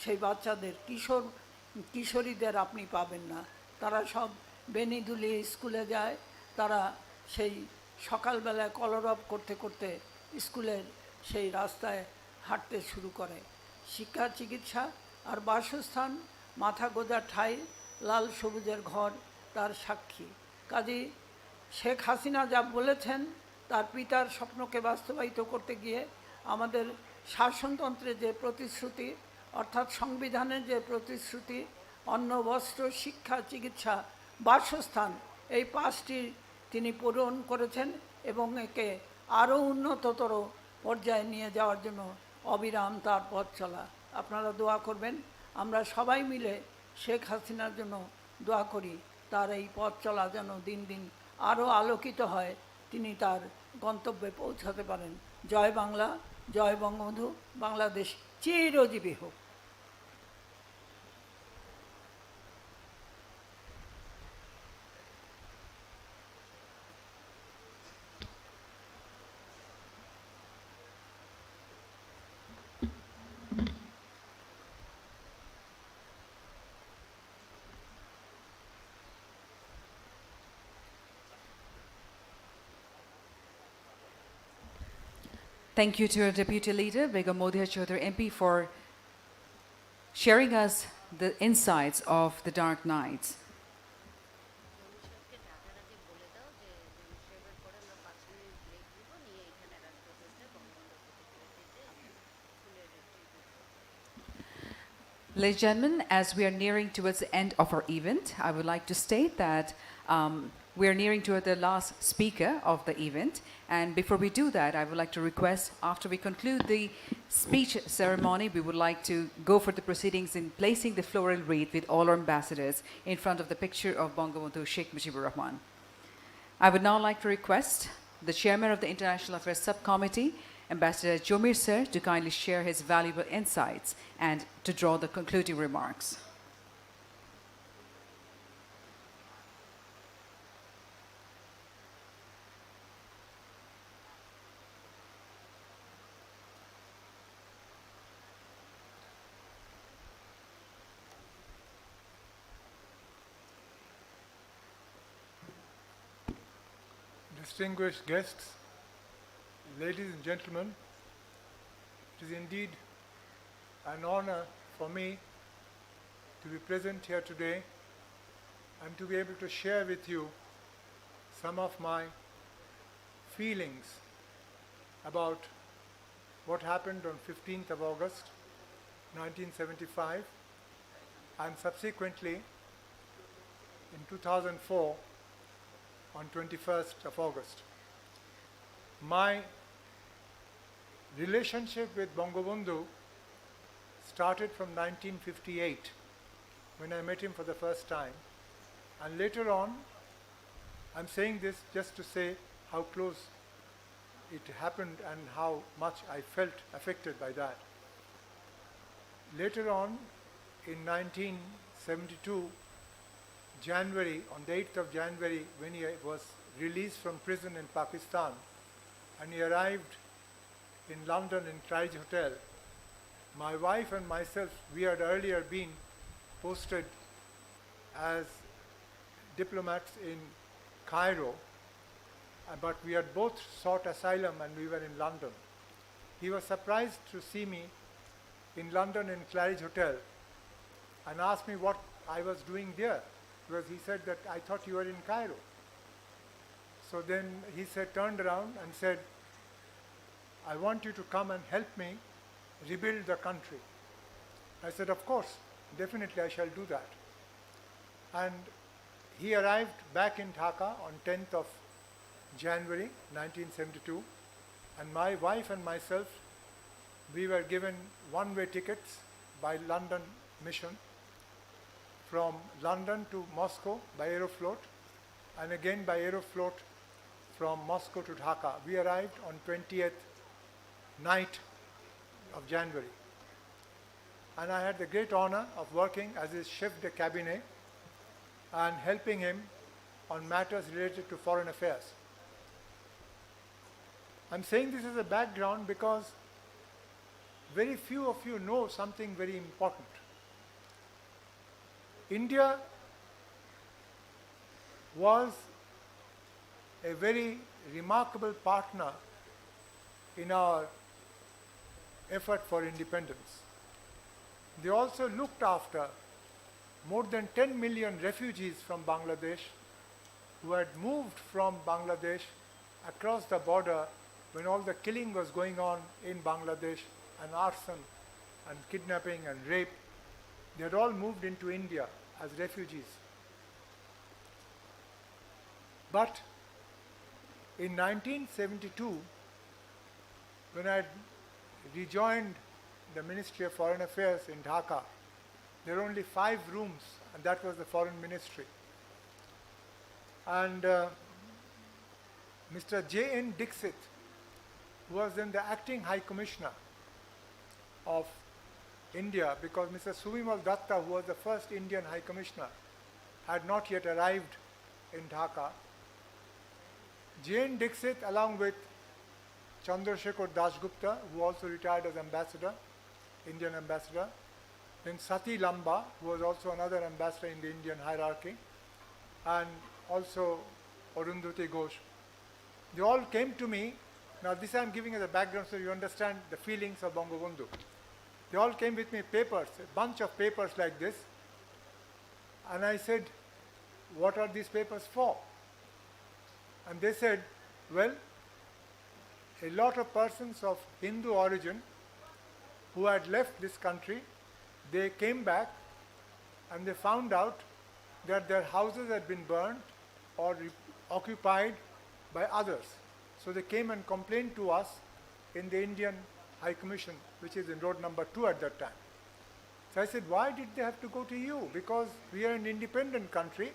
সেই বাচ্চাদের কিশোরীদের আপনি পাবেন না। তারা সব বেনি দুলিয়ে স্কুলে যায়, তারা সেই সকালবেলায় কলরব করতে করতে স্কুলের সেই রাস্তায় হাঁটতে শুরু করে। শিক্ষা, চিকিৎসা আর বাসস্থান, মাথা গোঁজার ঠাঁই, লাল সবুজের ঘর তার সাক্ষী। কাজেই শেখ হাসিনা যা বলেছেন তার পিতার স্বপ্নকে বাস্তবায়িত করতে গিয়ে আমাদের শাসনতন্ত্রের যে প্রতিশ্রুতি, অর্থাৎ সংবিধানের যে প্রতিশ্রুতি, অন্ন, বস্ত্র, শিক্ষা, চিকিৎসা, বাসস্থান, এই 5টি তিনি পূরণ করেছেন এবং একে আরও উন্নততর পর্যায়ে নিয়ে যাওয়ার জন্য অবিরাম তার পথ চলা। আপনারা দোয়া করবেন, আমরা সবাই মিলে শেখ হাসিনার জন্য দোয়া করি, তার এই পথ চলা যেন দিন দিন আরও আলোকিত হয়, তিনি তার গন্তব্যে পৌঁছাতে পারেন। জয় বাংলা, জয় বঙ্গবন্ধু, বাংলাদেশ চিরজীবী হোক। Thank you to our Deputy Leader, Begum Modiha Chaudhary MP, for sharing us the insights of the dark nights. Ladies and gentlemen, as we are nearing towards the end of our event, I would like to state that we are nearing toward the last speaker of the event. And before we do that, I would like to request, after we conclude the speech ceremony, we would like to go for the proceedings in placing the floral wreath with all our ambassadors in front of the picture of Bangabandhu Sheikh Mujibur Rahman. I would now like to request the chairman of the International Affairs Subcommittee, Ambassador Jomir Sir, to kindly share his valuable insights and to draw the concluding remarks. Distinguished guests, ladies and gentlemen, it is indeed an honor for me to be present here today and to be able to share with you some of my feelings about what happened on 15th of August 1975 and subsequently in 2004 on 21st of August. My relationship with Bangabandhu started from 1958 when I met him for the first time, and later on, I'm saying this just to say how close it happened and how much I felt affected by that. Later on, in 1972, January, on the 8th of January, when he was released from prison in Pakistan, and he arrived in London in Claridge Hotel, my wife and myself, we had earlier been posted as diplomats in Cairo, but we had both sought asylum and we were in London. He was surprised to see me in London in Claridge Hotel and asked me what I was doing there, because he said that I thought you were in Cairo. So then he turned around and said, I want you to come and help me rebuild the country. I said, of course, definitely I shall do that. And he arrived back in Dhaka on 10th of January 1972, and my wife and myself we were given one-way tickets by London mission from London to Moscow by Aeroflot, and again by Aeroflot from Moscow to Dhaka. We arrived on 20th night of January. And I had the great honor of working as his chef de cabinet and helping him on matters related to foreign affairs. I'm saying this as a background because very few of you know something very important. India was a very remarkable partner in our effort for independence. They also looked after more than 10 million refugees from Bangladesh who had moved from Bangladesh across the border when all the killing was going on in Bangladesh, and arson and kidnapping and rape. They had all moved into India as refugees. But in 1972, when I rejoined the Ministry of Foreign Affairs in Dhaka, there were only 5 rooms, and that was the Foreign Ministry. And Mr. J.N. Dixit, who was then the acting High Commissioner of India, because Mr. Subimal Datta, who was the first Indian High Commissioner, had not yet arrived in Dhaka. J.N. Dixit, along with Chandrasekhar Dasgupta, who also retired as ambassador, Indian ambassador, then Sati Lamba, who was also another ambassador in the Indian hierarchy, and also Arundhati Ghosh. They all came to me. Now this I am giving as a background so you understand the feelings of Bangabandhu. They all came with me papers, a bunch of papers like this. And I said, what are these papers for? And they said, well, a lot of persons of Hindu origin who had left this country, they came back and they found out that their houses had been burned or occupied by others. So they came and complained to us in the Indian High Commission, which is in road number 2 at that time. So I said, why did they have to go to you? Because we are an independent country.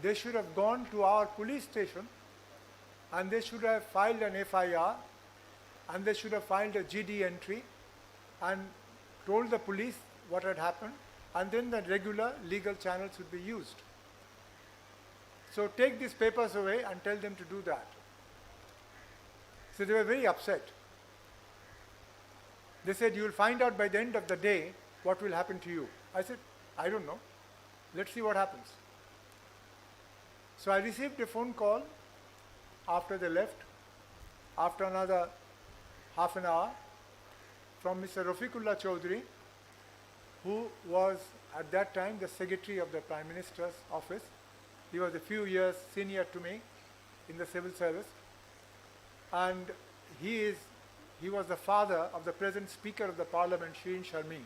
They should have gone to our police station and they should have filed an FIR and they should have filed a GD entry and told the police what had happened, and then the regular legal channels would be used. So take these papers away and tell them to do that. So they were very upset. They said, you will find out by the end of the day what will happen to you. I said, I don't know. Let's see what happens. So I received a phone call after they left, after another half an hour, from Mr. Rafiqullah Chaudhry, who was at that time the Secretary of the Prime Minister's office. He was a few years senior to me in the civil service. And he was the father of the present Speaker of the Parliament, Shirin Sharmin.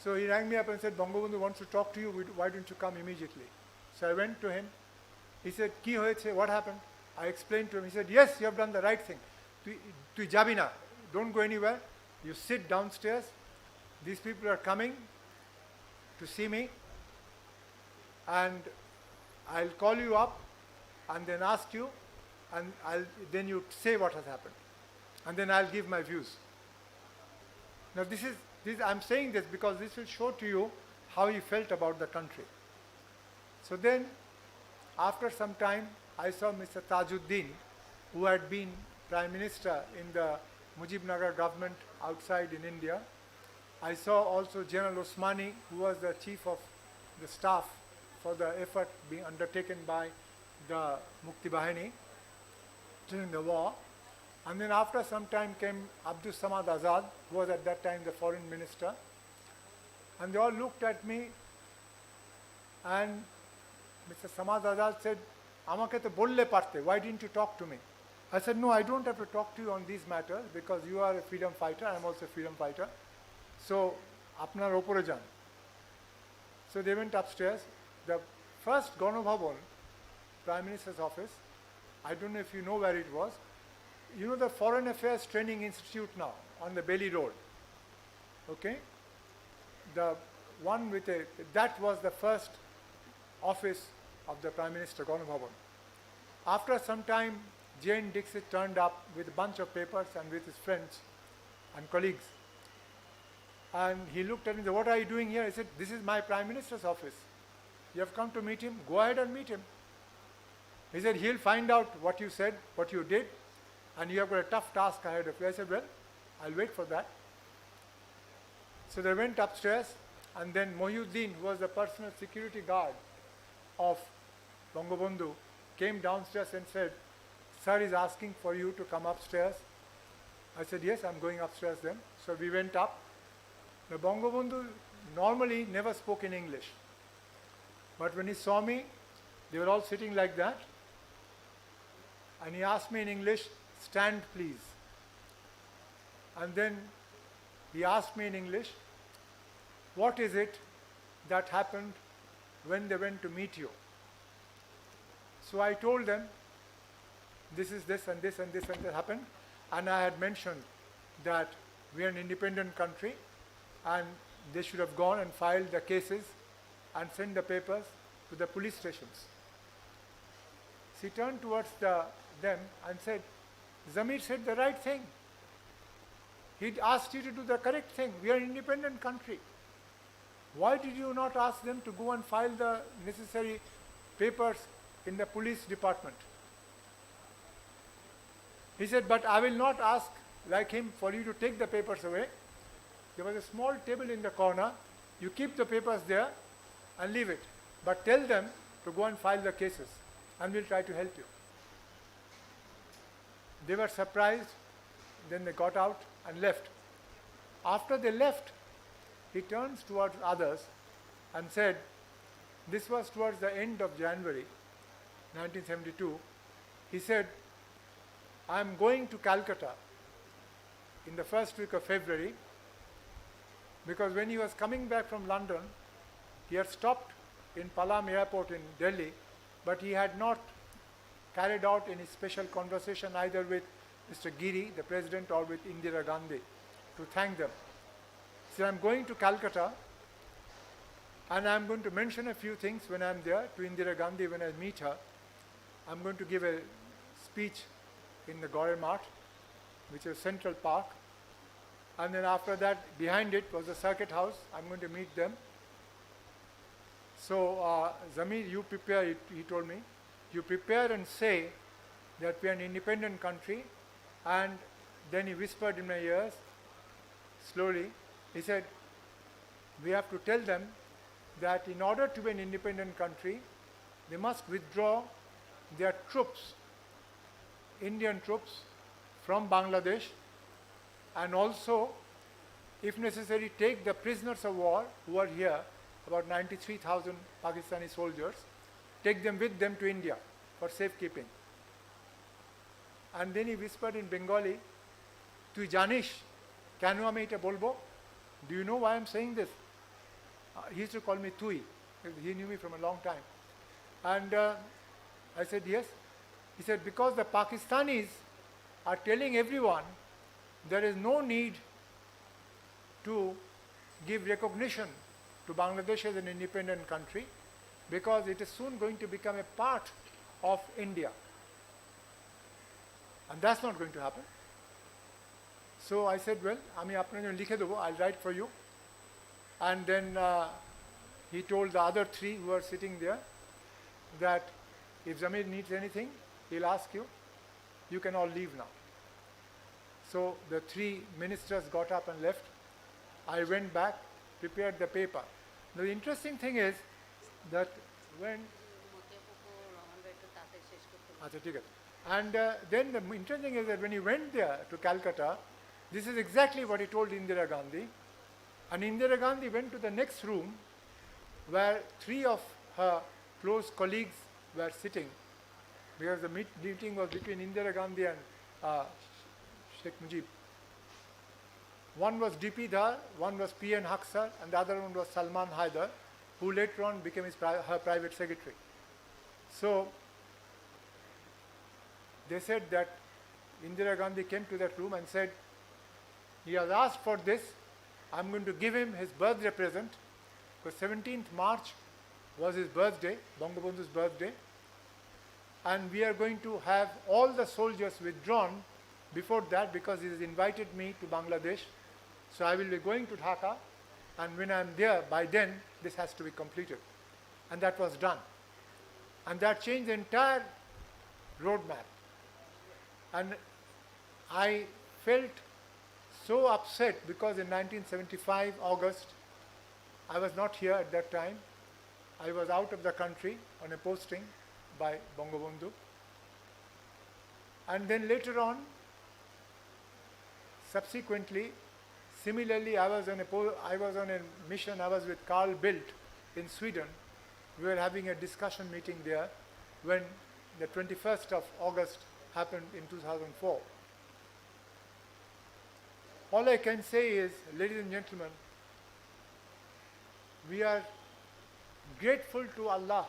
So he rang me up and said, Bangabandhu wants to talk to you, why don't you come immediately? So I went to him. He said, Ki hoyeche, what happened? I explained to him. He said, yes, you have done the right thing. Tu jabina, don't go anywhere. You sit downstairs. These people are coming to see me, and I'll call you up and then ask you, and then you say what has happened, and then I'll give my views. Now I'm saying this because this will show to you how he felt about the country. So then, after some time, I saw Mr. Tajuddin, who had been Prime Minister in the Mujibnagar government outside in India. I saw also General Osmani, who was the chief of the staff for the effort being undertaken by the Mukti Bahini during the war. And then after some time came Abdus Samad Azad, who was at that time the foreign minister. And they all looked at me, and Mr. Samad Azad said, Amake to bolle parte, why didn't you talk to me? I said, no, I don't have to talk to you on these matters because you are a freedom fighter, I am also a freedom fighter. So, apnar opore jan. So they went upstairs. The first Ganobhavan, Prime Minister's office, I don't know if you know where it was. you know the Foreign Affairs Training Institute now on the Bailey Road. Okay? The one with that was the first office of the Prime Minister, Ganabhavan. After some time, Jane Dixit turned up with a bunch of papers and with his friends and colleagues. And he looked at me and said, "What are you doing here?" I said, "This is my Prime Minister's office. You have come to meet him, go ahead and meet him." He said, "He'll find out what you said, what you did, and you have got a tough task ahead of you." I said, "Well, I'll wait for that." So they went upstairs, and then Mohyuddin, who was the personal security guard of Bangabandhu, came downstairs and said, "Sir is asking for you to come upstairs." I said, "Yes, I'm going upstairs then." So we went up. Now Bangabandhu normally never spoke in English. But when he saw me, they were all sitting like that. And he asked me in English, "Stand please." And then he asked me in English, "What is it that happened when they went to meet you?" So I told them, this is this and this and this and that happened. And I had mentioned that we are an independent country and they should have gone and filed the cases and sent the papers to the police stations. She turned towards them and said, "Zamir said the right thing. He'd asked you to do the correct thing. We are an independent country. Why did you not ask them to go and file the necessary papers in the police department?" He said, "But I will not ask like him for you to take the papers away. There was a small table in the corner. You keep the papers there and leave it. But tell them to go and file the cases and we'll try to help you." They were surprised. Then they got out and left. After they left, he turns towards others and said, this was towards the end of January 1972, he said, "I am going to Calcutta in the first week of February," because when he was coming back from London, he had stopped in Palam airport in Delhi, but he had not carried out any special conversation either with Mr. Giri, the president, or with Indira Gandhi to thank them. He said, "I'm going to Calcutta and I'm going to mention a few things when I'm there to Indira Gandhi when I meet her. I'm going to give a speech in the Gore Mart, which is Central Park. And then after that, behind it was the circuit house. I'm going to meet them. So, Zamir, you prepare," he told me, "you prepare and say that we are an independent country." And then he whispered in my ears, slowly, he said, "We have to tell them that in order to be an independent country, they must withdraw their troops, Indian troops, from Bangladesh, and also, if necessary, take the prisoners of war who are here, about 93,000 Pakistani soldiers, take them with them to India for safekeeping." And then he whispered in Bengali, "Tui janish, keno ami eta bolbo? Do you know why I'm saying this?" He used to call me Tui. He knew me from a long time. And I said, "Yes." He said, "Because the Pakistanis are telling everyone there is no need to give recognition to Bangladesh as an independent country because it is soon going to become a part of India. And that's not going to happen." So I said, "Well, ami apnar jonno likhe debo, I'll write for you." And then he told the other three who were sitting there that if Zamir needs anything, he'll ask you. You can all leave now. So the three ministers got up and left. I went back, prepared the paper. Now the interesting thing is that when and then the interesting thing is that when he went there to Calcutta, this is exactly what he told Indira Gandhi. And Indira Gandhi went to the next room where three of her close colleagues were sitting, because the meeting was between Indira Gandhi and Sheikh Mujib. One was DP Dhar, one was P.N. Haksar, and the other one was Salman Haidar, who later on became her private secretary. So they said that Indira Gandhi came to that room and said, he has asked for this, I'm going to give him his birthday present, because 17th March was his birthday, Bangabandhu's birthday, and we are going to have all the soldiers withdrawn before that because he has invited me to Bangladesh. So I will be going to Dhaka, and when I am there, by then, this has to be completed. And that was done. And that changed the entire roadmap. And I felt so upset because in 1975, August, I was not here at that time. I was out of the country on a posting by Bangabandhu. And then later on, subsequently, similarly, I was on a mission. I was with Carl Bildt in Sweden. We were having a discussion meeting there when the 21st of August happened in 2004. All I can say is, ladies and gentlemen, we are grateful to Allah,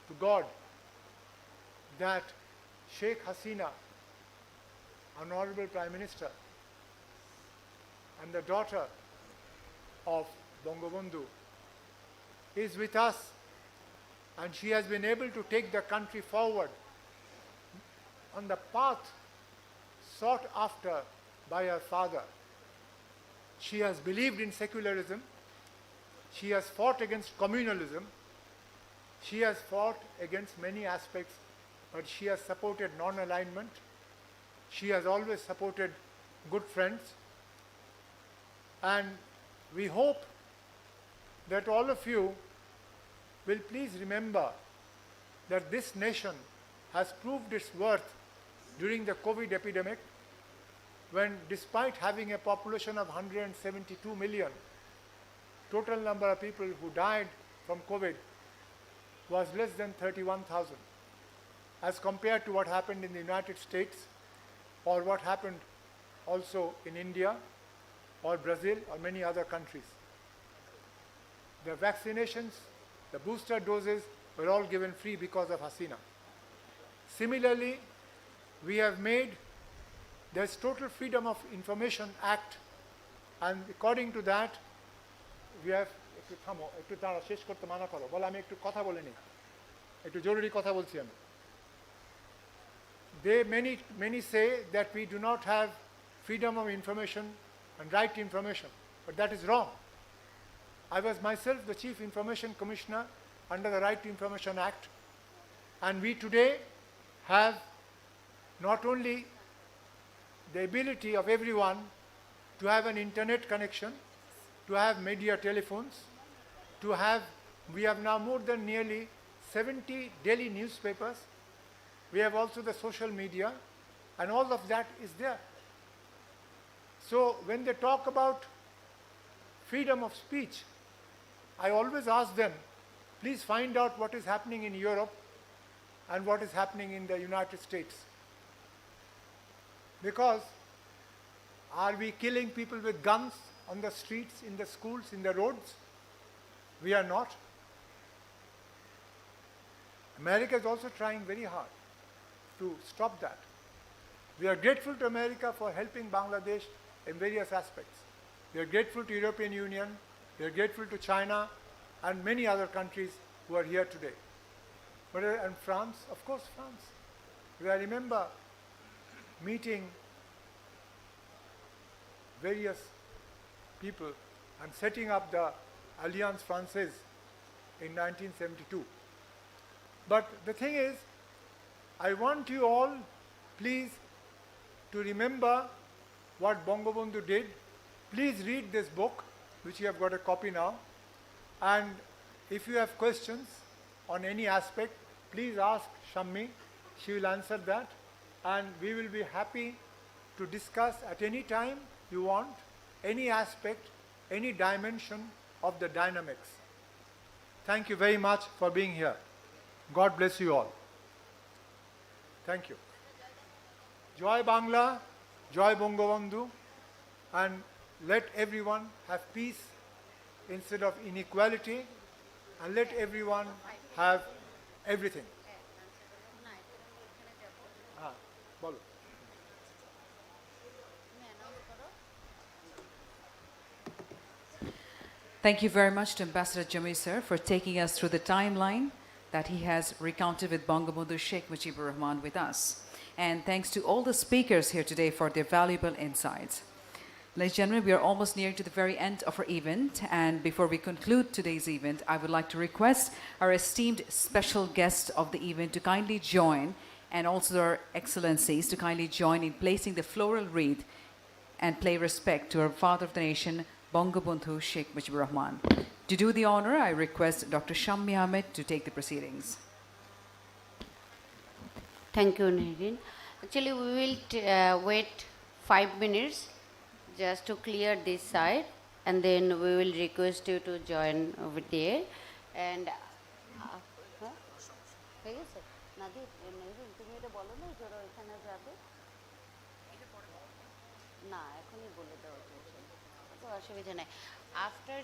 to God, that Sheikh Hasina, Honorable Prime Minister, and the daughter of Bangabandhu is with us, and she has been able to take the country forward on the path sought after by her father. She has believed in secularism. She has fought against communalism. She has fought against many aspects, but she has supported non-alignment. She has always supported good friends. And we hope that all of you will please remember that this nation has proved its worth during the COVID epidemic, when despite having a population of 172 million, total number of people who died from COVID was less than 31,000, as compared to what happened in the United States or what happened also in India or Brazil or many other countries. The vaccinations, the booster doses were all given free because of Hasina. Similarly, we have made this Total Freedom of Information Act, and according to that, we have একটু থামো, একটু দাঁড়াও, শেষ করতে মানা করো, বলে আমি একটু কথা বলে নিই, একটু জরুরি কথা বলছি আমি। Many say that we do not have freedom of information and right to information, but that is wrong. I was myself the Chief Information Commissioner under the Right to Information Act, and we today have not only the ability of everyone to have an internet connection, to have media telephones, we have now more than nearly 70 daily newspapers. We have also the social media, and all of that is there. So when they talk about freedom of speech, I always ask them, please find out what is happening in Europe and what is happening in the United States. Because are we killing people with guns on the streets, in the schools, in the roads? We are not. America is also trying very hard to stop that. We are grateful to America for helping Bangladesh in various aspects. We are grateful to European Union, we are grateful to China and many other countries who are here today. And France, of course France. I remember meeting various people and setting up the Alliance Française in 1972. But the thing is, I want you all, please, to remember what Bangabandhu did. Please read this book, which you have got a copy now. And if you have questions on any aspect, please ask Shammi. She will answer that. And we will be happy to discuss at any time you want, any aspect, any dimension of the dynamics. Thank you very much for being here. God bless you all. Thank you. Joy Bangla, Joy Bangabandhu, and let everyone have peace instead of inequality, and let everyone have everything. বলো। Thank you very much to Ambassador Jamil sir for taking us through the timeline that he has recounted with Bangabandhu Sheikh Mujibur Rahman with us. And thanks to all the speakers here today for their valuable insights. Ladies and gentlemen, we are almost nearing to the very end of our event. And before we conclude today's event, I would like to request our esteemed special guest of the event to kindly join, and also their excellencies to kindly join in placing the floral wreath and pay respect to our father of the nation, Bangabandhu Sheikh Mujibur Rahman. To do the honor, I request Dr. Shammi Ahmed to take the proceedings. Thank you, Nireen. Actually, we will wait 5 minutes just to clear this side, and then we will request you to join over there. And after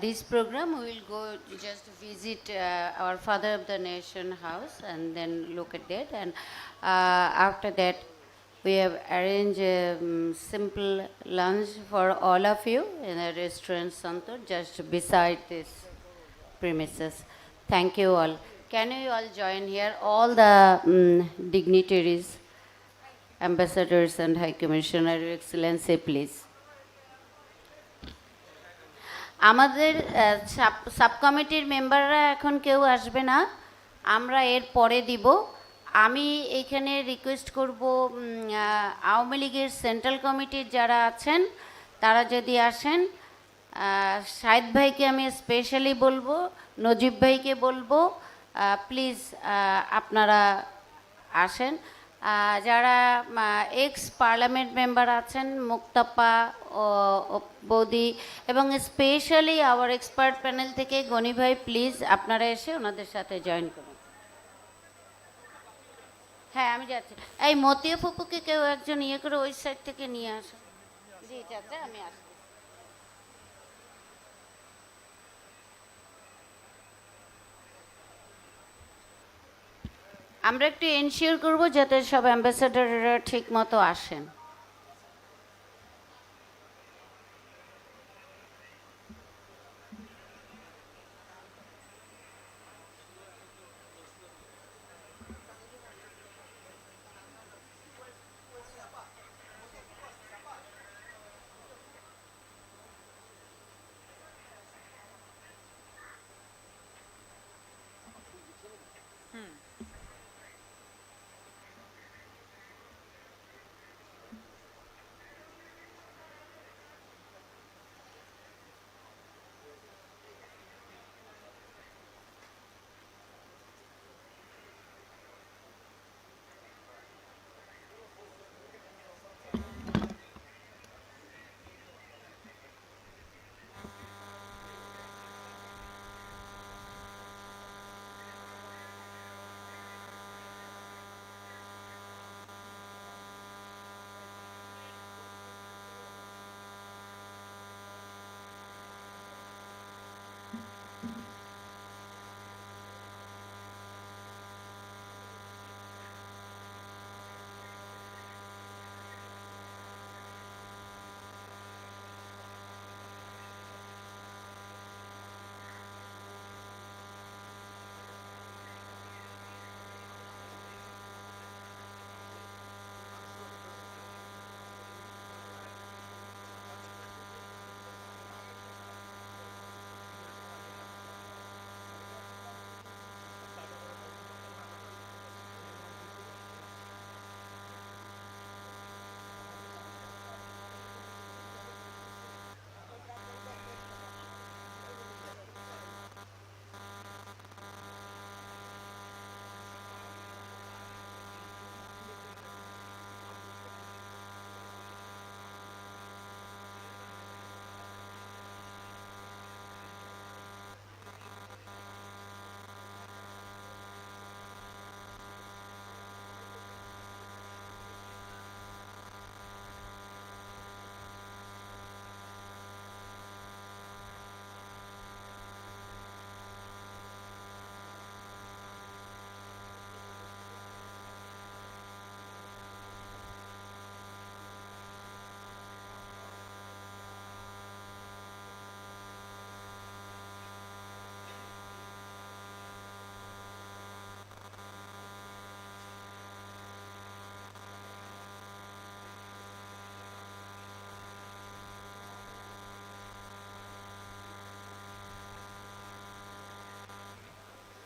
this program, we will go just visit our Father of the Nation house and then look at that. And after that, we have arranged a simple lunch for all of you in a restaurant Santur just beside this premises. Thank you all. Can you all join here? All the dignitaries, ambassadors and High Commissioner, Your Excellency, please. আমাদের sub কমিটির মেম্বাররা এখন কেউ আসবে না, আমরা এর পরে দিব। আমি এইখানে রিকোয়েস্ট করব আওয়ামী লীগের সেন্ট্রাল কমিটির যারা আছেন তারা যদি আসেন, শাহিদ ভাইকে আমি স্পেশালি বলবো, নজিব ভাইকে বলবো, প্লিজ আপনারা আসেন। যারা এক্স পার্লামেন্ট মেম্বার আছেন, মুক্তাপ্পা বৌদি এবং স্পেশালি আওয়ার এক্সপার্ট প্যানেল থেকে গনি ভাই, প্লিজ আপনারা এসে ওনাদের সাথে জয়েন করুন। হ্যাঁ, আমি যাচ্ছি। এই মতিয়া ফুপুকে কেউ একজন ইয়ে করে ওই সাইড থেকে নিয়ে আসো। জি চাচা, আমি আসছি। আমরা একটু এনশিওর করব যাতে সব অ্যাম্বাসেডাররা ঠিক মতো আসেন।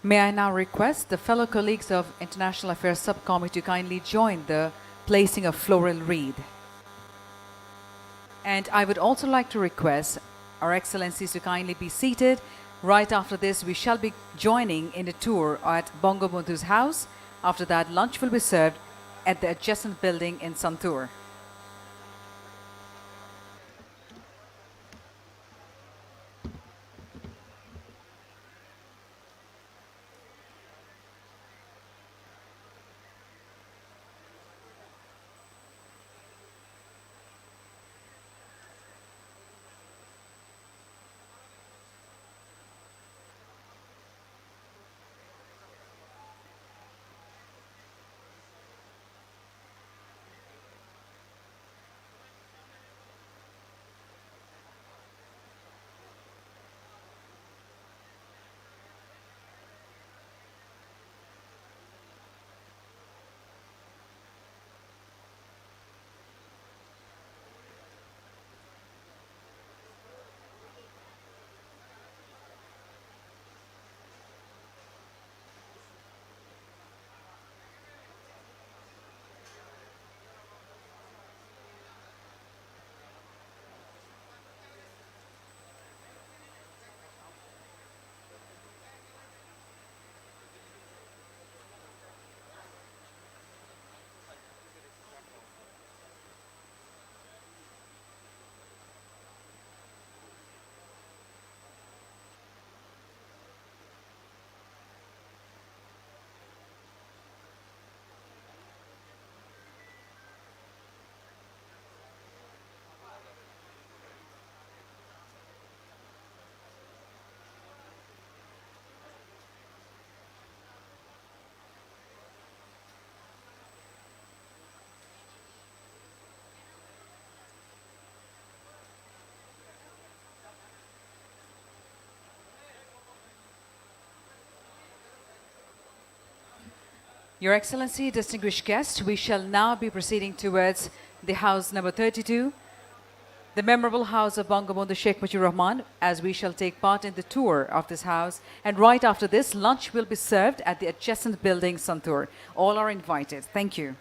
May I now request the fellow colleagues of International Affairs Subcommittee to kindly join the placing of floral wreath. And I would also like to request our Excellencies to kindly be seated. Right after this, we shall be joining in a tour at Bangabandhu's house. After that, lunch will be served at the adjacent building in Santur. Your Excellency, distinguished guests, we shall now be proceeding towards the house number 32, the memorable house of Bangabandhu Sheikh Mujibur Rahman, as we shall take part in the tour of this house. And right after this, lunch will be served at the adjacent building, Santur. All are invited. Thank you.